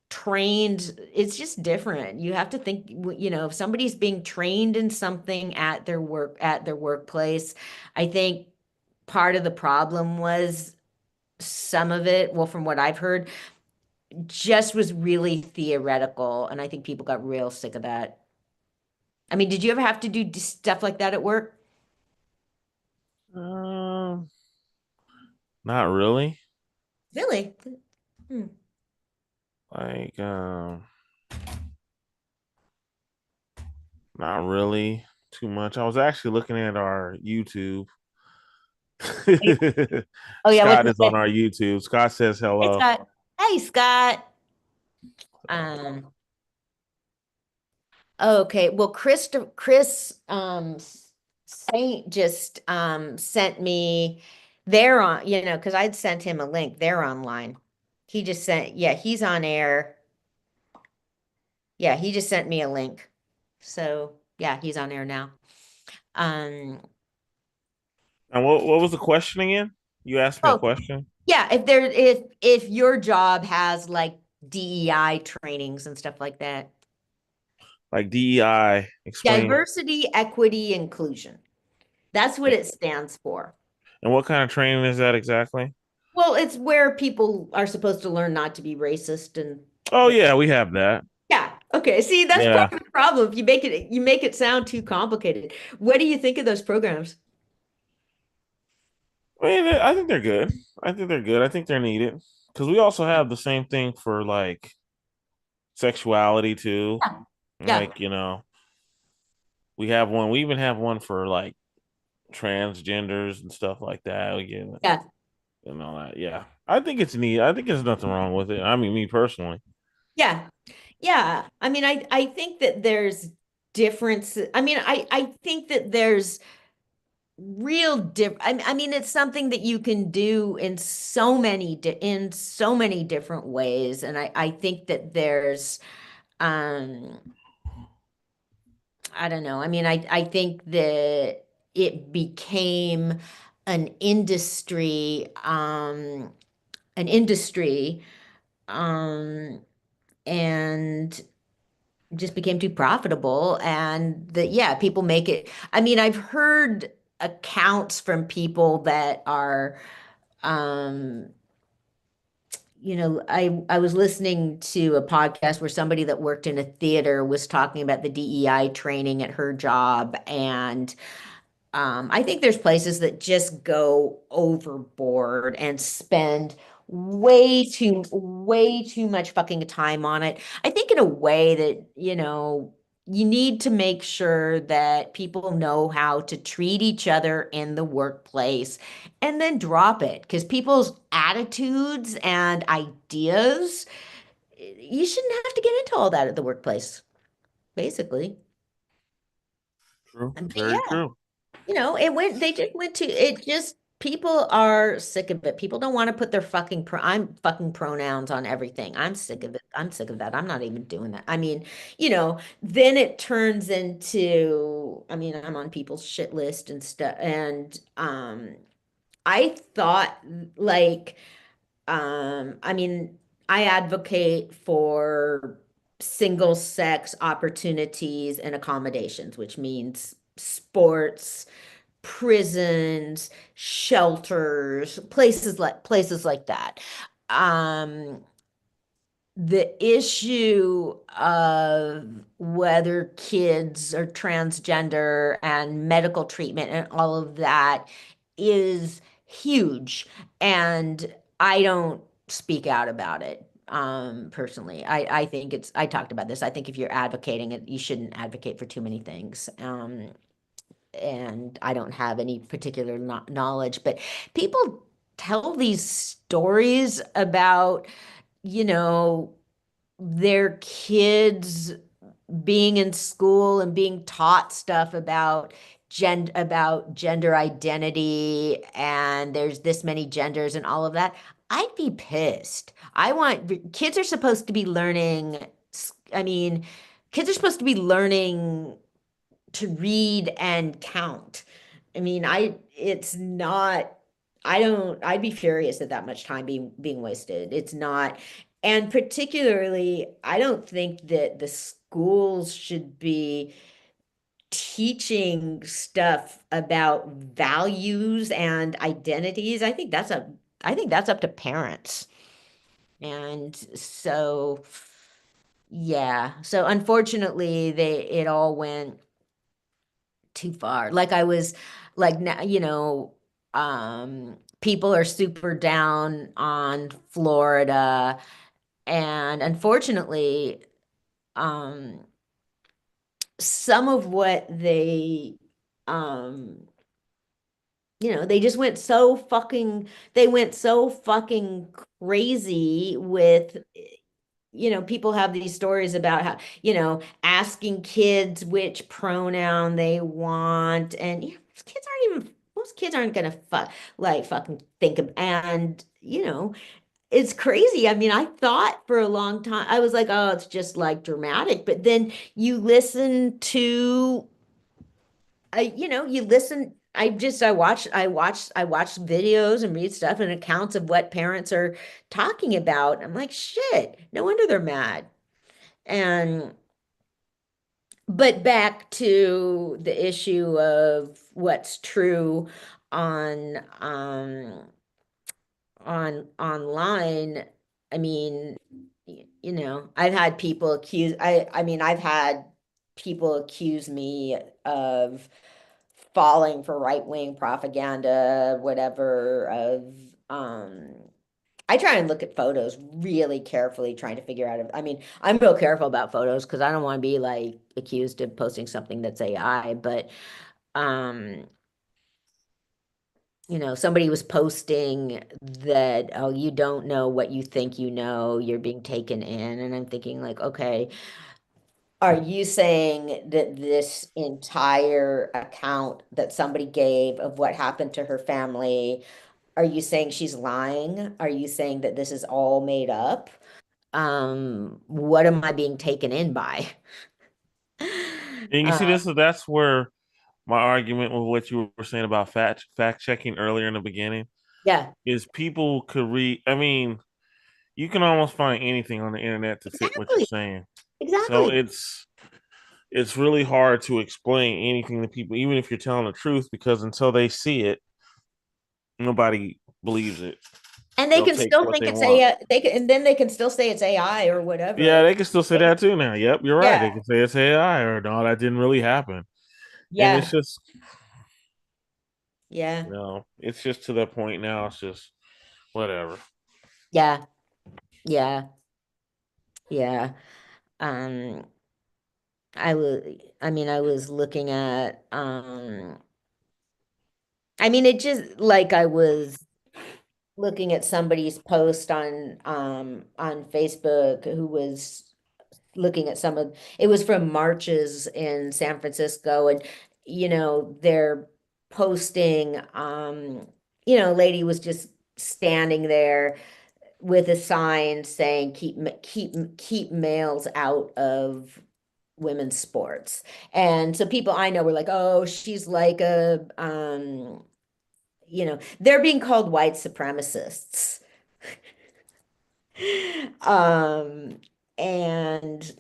trained, it's just different. You have to think, if somebody's being trained in something at their workplace, I think part of the problem was some of it, well, from what I've heard, just was really theoretical. And I think people got real sick of that. I mean, did you ever have to do stuff like that at work? Um, Not really. Really? Hmm. Like, not really too much. I was actually looking at our YouTube. Oh yeah, what's Scott his is on name? our YouTube. Scott says Hey hello. Scott. Hey Scott. Um, okay. Well, Chris Saint just sent me they're on, because I'd sent him a link. They're online. He just sent, yeah, he's on air. Yeah, he just sent me a link. So yeah, he's on air now. Um, And what was the question again? You asked me a oh question. yeah, if your job has like DEI trainings and stuff like that. Like DEI, explain. Diversity, equity, inclusion. That's what it stands for. And what kind of training is that exactly? Well, it's where people are supposed to learn not to be racist and Oh yeah, we have that. yeah. Okay. See, that's Yeah. part of the problem. You make it sound too complicated. What do you think of those programs? I mean, I think they're good. I think they're good. I think they're needed because we also have the same thing for like sexuality too. Yeah. Like, we have one. We even have one for like transgenders and stuff like that. We get Yeah. and all that. Yeah, I think it's neat. I think there's nothing wrong with it. I mean, me personally. Yeah. Yeah. I mean, I think that there's differences. I mean, I think that there's real I mean, it's something that you can do in in so many different ways. And I think that there's um I don't know. I mean, I think that it became an industry, an industry, um, and just became too profitable. And that, yeah, people make it. I mean, I've heard accounts from people that are, um, I was listening to a podcast where somebody that worked in a theater was talking about the DEI training at her job, and I think there's places that just go overboard and spend way too much fucking time on it. I think in a way that, you need to make sure that people know how to treat each other in the workplace and then drop it because people's attitudes and ideas, you shouldn't have to get into all that at the workplace, basically. True. But Very yeah. true. They just went to it just people are sick of it. People don't want to put their I'm fucking pronouns on everything. I'm sick of it. I'm sick of that. I'm not even doing that. I mean, then it turns into, I mean, I'm on people's shit list and stuff. And I thought like I mean, I advocate for single sex opportunities and accommodations, which means sports, prisons, shelters, places like that. Um, the issue of whether kids are transgender and medical treatment and all of that is huge. And I don't speak out about it. Personally, I think I talked about this. I think if you're advocating it, you shouldn't advocate for too many things. And I don't have any particular knowledge, but people tell these stories about, you know, their kids being in school and being taught stuff about gender identity and there's this many genders and all of that. I'd be pissed. Kids are supposed to be learning, I mean, kids are supposed to be learning to read and count. I mean, it's not, I'd be furious at that much time being wasted. It's not. And particularly, I don't think that the schools should be teaching stuff about values and identities. I think that's up to parents. And so, yeah. So unfortunately, it all went too far. Like I was like now, people are super down on Florida and unfortunately, um some of what um they just went so fucking crazy with people have these stories about how, asking kids which pronoun they want. And most kids aren't gonna fucking think of, and, it's crazy. I mean, I thought for a long time, I was like, oh, it's just like dramatic. But then you listen to, you listen. I watch videos and read stuff and accounts of what parents are talking about. I'm like, shit, no wonder they're mad. And but back to the issue of what's true on online. I mean, I've had people accuse me of falling for right-wing propaganda, whatever, of um I try and look at photos really carefully, trying to figure out if, I mean, I'm real careful about photos because I don't want to be like accused of posting something that's AI, but um, somebody was posting that, oh, you don't know what you think you know, you're being taken in. And I'm thinking, like, okay, are you saying that this entire account that somebody gave of what happened to her family, are you saying she's lying? Are you saying that this is all made up? What am I being taken in by? And you see, Uh, that's where my argument with what you were saying about fact checking earlier in the beginning yeah, is people could read. I mean, you can almost find anything on the internet to fit what you're exactly, saying. So exactly. it's really hard to explain anything to people, even if you're telling the truth, because until they see it, nobody believes it. And they They'll can take still what think they it's want. AI. And then they can still say it's AI or Yeah, whatever. they can still say that too now. Yep, you're right. Yeah, They can say it's AI or no, that didn't really happen. And it's yeah, just, yeah, it's just to that point now. It's just whatever. yeah, yeah, yeah. Um, I was looking at, it just like I was looking at somebody's post on Facebook who was looking at some of it was from marches in San Francisco, and they're posting, lady was just standing there with a sign saying keep males out of women's sports. And so people I know were like, oh, she's like a they're being called white supremacists. um and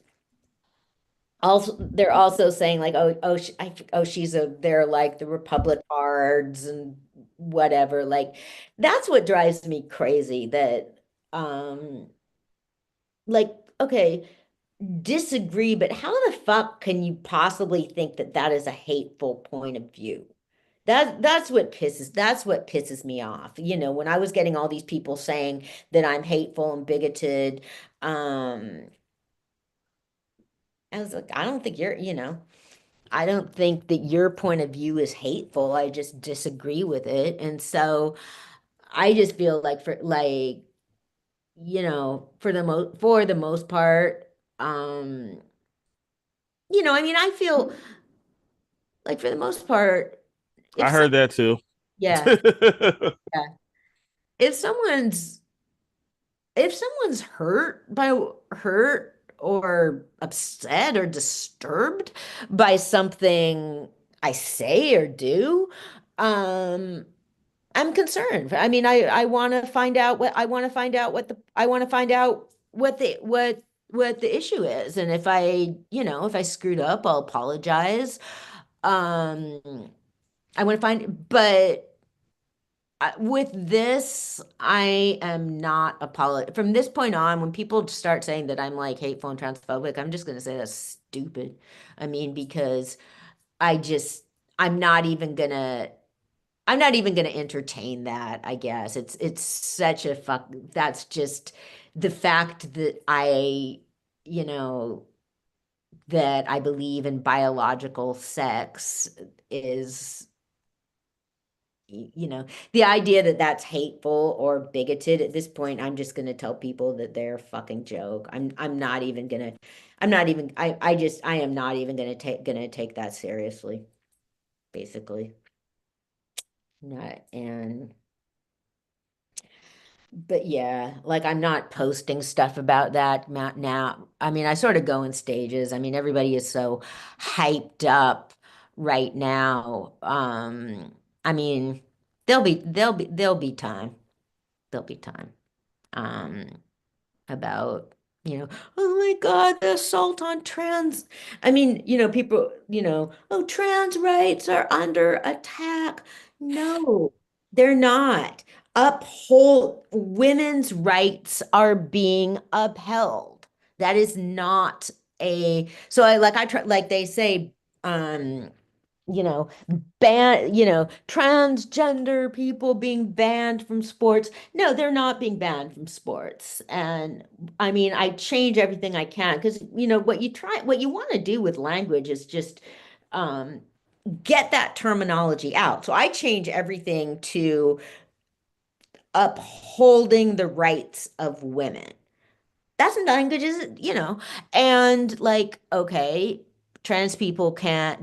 also they're also saying like, they're like the Republic cards and whatever. Like, that's what drives me crazy, that um like, okay, disagree, but how the fuck can you possibly think that that is a hateful point of view? That's what pisses me off. When I was getting all these people saying that I'm hateful and bigoted, um I was like, I don't think that your point of view is hateful. I just disagree with it. And so I just feel like, for the most part, I feel like for the most part, if I some heard that too. yeah, yeah. If someone's hurt or upset or disturbed by something I say or do, um, I'm concerned. I want to find out what the issue is. And if I screwed up, I'll apologize. I want to find, but with this, I am not from this point on. When people start saying that I'm like hateful and transphobic, I'm just going to say that's stupid. Because I just, I'm not even gonna, I'm not even gonna entertain that, I guess. It's such a fuck. That's just the fact that you know, that I believe in biological sex is, you know, the idea that that's hateful or bigoted at this point, I'm just going to tell people that they're a fucking joke. I'm not even going to, I'm not even, I just, I am not even going to take that seriously, basically. Not, and, but yeah, like I'm not posting stuff about that now. I mean, I sort of go in stages. I mean, everybody is so hyped up right now. I mean, there'll be time. There'll be time. Um, about, you know, oh my God, the assault on trans. I mean, you know, people, you know, oh, trans rights are under attack. No, they're not. Uphold women's rights are being upheld. That is not a, so I try, like they say, um, you know, transgender people being banned from sports. No, they're not being banned from sports. And I mean, I change everything I can because, you know, what you want to do with language is just um, get that terminology out. So I change everything to upholding the rights of women. That's language, is, you know, and like, okay, trans people can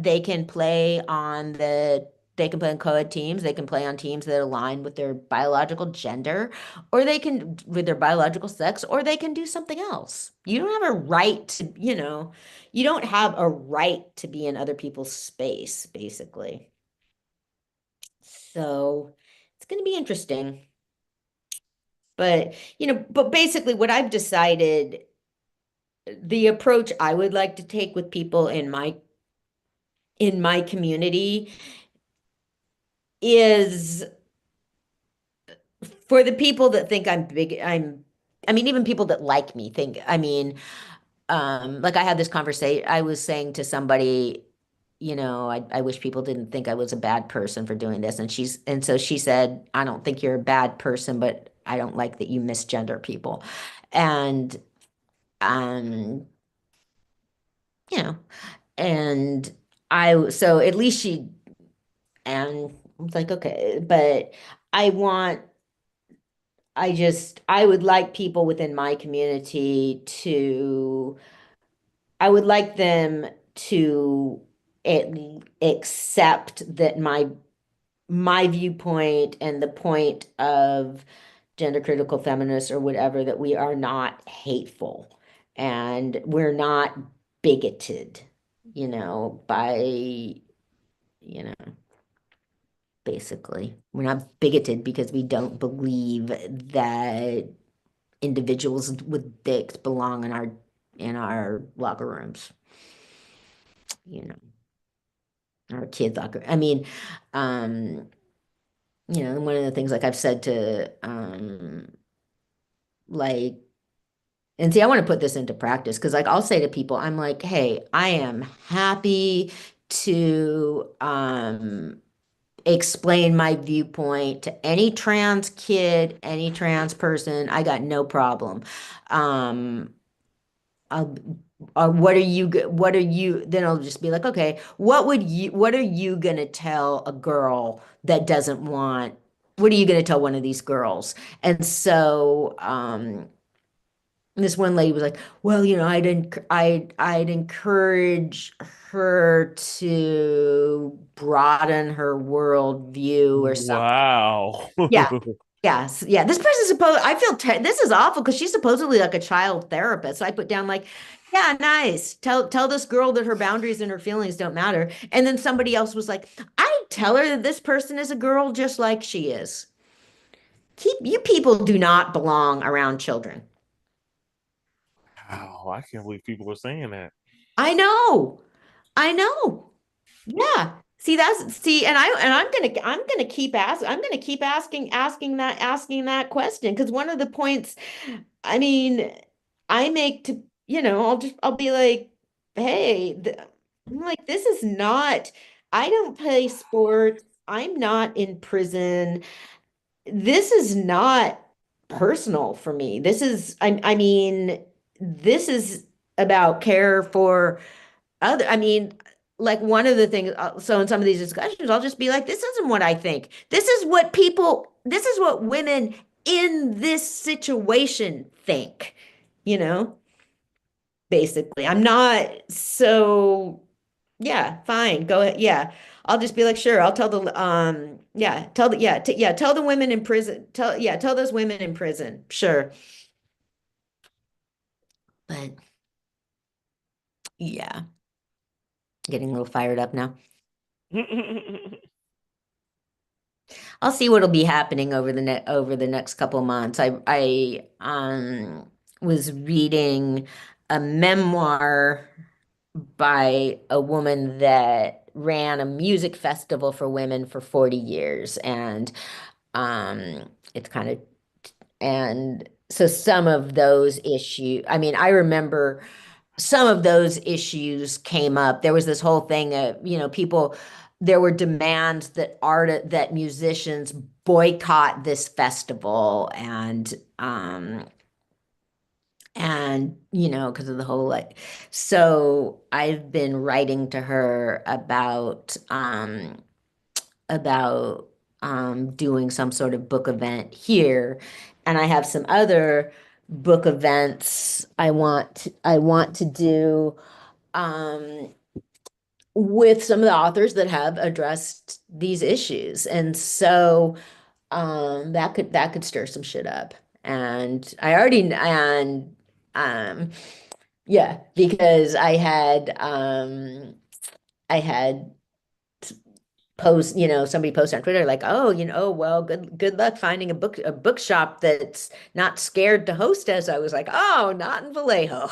play on they can play on co-ed teams, they can play on teams that align with their biological gender, or they can with their biological sex, or they can do something else. You don't have a right to, you know, you don't have a right to be in other people's space, basically. So it's going to be interesting. But, you know, but basically what I've decided the approach I would like to take with people in my community is for the people that think I'm big, I mean, even people that like me think, I mean, like I had this conversation, I was saying to somebody, you know, I wish people didn't think I was a bad person for doing this. And so she said, I don't think you're a bad person, but I don't like that you misgender people. And, um, you know, and so at least and I was like, okay, but I want, I would like people within my community to, I would like them to accept that my viewpoint and the point of gender critical feminists or whatever, that we are not hateful and we're not bigoted, you know, by, you know, basically. We're not bigoted because we don't believe that individuals with dicks belong in our locker rooms, you know, our kids' locker. I mean, um, you know, one of the things like I've said to like, and see, I want to put this into practice because like I'll say to people, I'm like, hey, I am happy to explain my viewpoint to any trans kid, any trans person. I got no problem. Um, I'll, what are you, then I'll just be like, okay, what are you gonna tell a girl that doesn't want, what are you gonna tell one of these girls? And so, this one lady was like, well, you know, I'd encourage her to broaden her worldview or something. Wow. Yeah. Yes. Yeah. This person supposed, I feel this is awful because she's supposedly like a child therapist. So I put down like, yeah, nice. Tell this girl that her boundaries and her feelings don't matter. And then somebody else was like, I tell her that this person is a girl just like she is. You people do not belong around children. Wow, I can't believe people are saying that. I know. I know. Yeah. See, and I'm gonna keep asking that question because one of the points, I mean, I make to, you know, I'll be like, hey, I'm like, this is not, I don't play sports. I'm not in prison. This is not personal for me. I mean, this is about care for other, I mean, like one of the things, so in some of these discussions, I'll just be like, this isn't what I think. This is what women in this situation think, you know, basically. I'm not so, yeah, fine, go ahead. Yeah. I'll just be like, sure, I'll tell the, yeah, tell the, yeah, yeah, tell the women in prison, tell those women in prison, sure. But yeah, getting a little fired up now. I'll see what'll be happening over the next couple of months. I was reading a memoir by a woman that ran a music festival for women for 40 years, and it's kind of, and so some of those issues, I mean, I remember some of those issues came up. There was this whole thing of, people, there were demands that musicians boycott this festival, because of the whole, like, so I've been writing to her about doing some sort of book event here, and I have some other book events I want to do um, with some of the authors that have addressed these issues, and so that could stir some shit up. And um, yeah, because I had post, somebody posted on Twitter like, oh, well, good luck finding a bookshop that's not scared to host us. I was like, oh, not in Vallejo.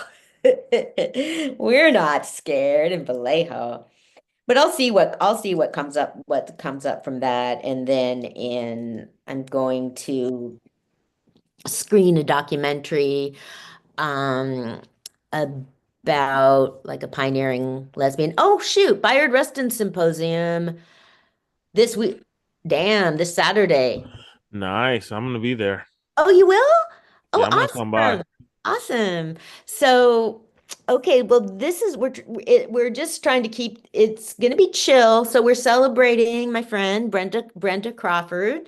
We're not scared in Vallejo. But I'll see what comes up from that. And then I'm going to screen a documentary um about like a pioneering lesbian. Oh shoot, Bayard Rustin Symposium this week. Damn, this Saturday. Nice. I'm gonna be there. Oh, you will? Yeah, Oh, I'm gonna come by. awesome. Awesome. So, okay, well, this is we're just trying to keep it's gonna be chill. So we're celebrating my friend Brenda Crawford.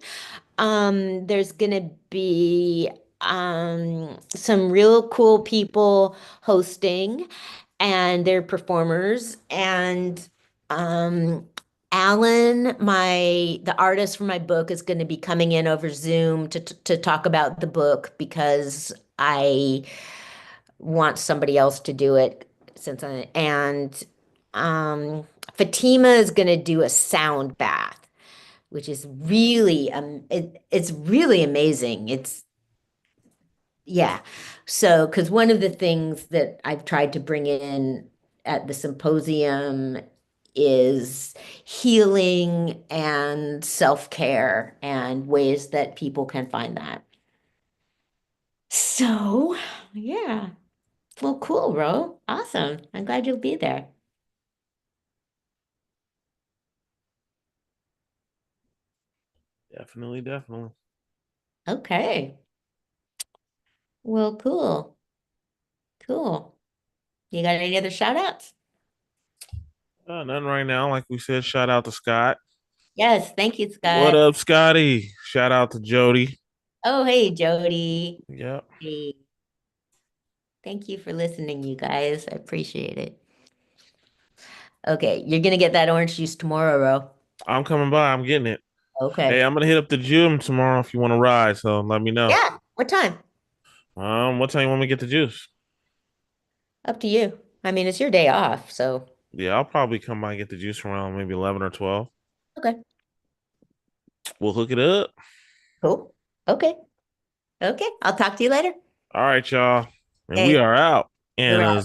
There's gonna be some real cool people hosting, and they're performers. And um Alan, the artist for my book, is going to be coming in over Zoom to talk about the book because I want somebody else to do it and Fatima is going to do a sound bath, which is really it's really amazing. It's yeah. So, because one of the things that I've tried to bring in at the symposium is healing and self-care and ways that people can find that. So, yeah. Well, cool, Ro. Awesome. I'm glad you'll be there. Definitely, definitely. Okay. Well, cool. Cool. You got any other shout outs? Nothing right now. Like we said, shout out to Scott. Yes, thank you, What Scott. up, Scotty? Shout out to Jody. Oh, hey, Jody. Yep. Hey. Thank you for listening, you guys. I appreciate it. Okay, you're gonna get that orange juice tomorrow, Ro. I'm coming by. I'm getting it. Hey, Okay. I'm gonna hit up the gym tomorrow if you want to ride. So let me know. Yeah. What time? What time you want me to get the juice? Up to you. I mean, it's your day off, so Yeah, I'll probably come by and get the juice around maybe 11 or 12. okay. We'll hook it up. Cool. Okay. Okay. I'll talk to you later. All right, y'all. And we Okay. are out. We're And out.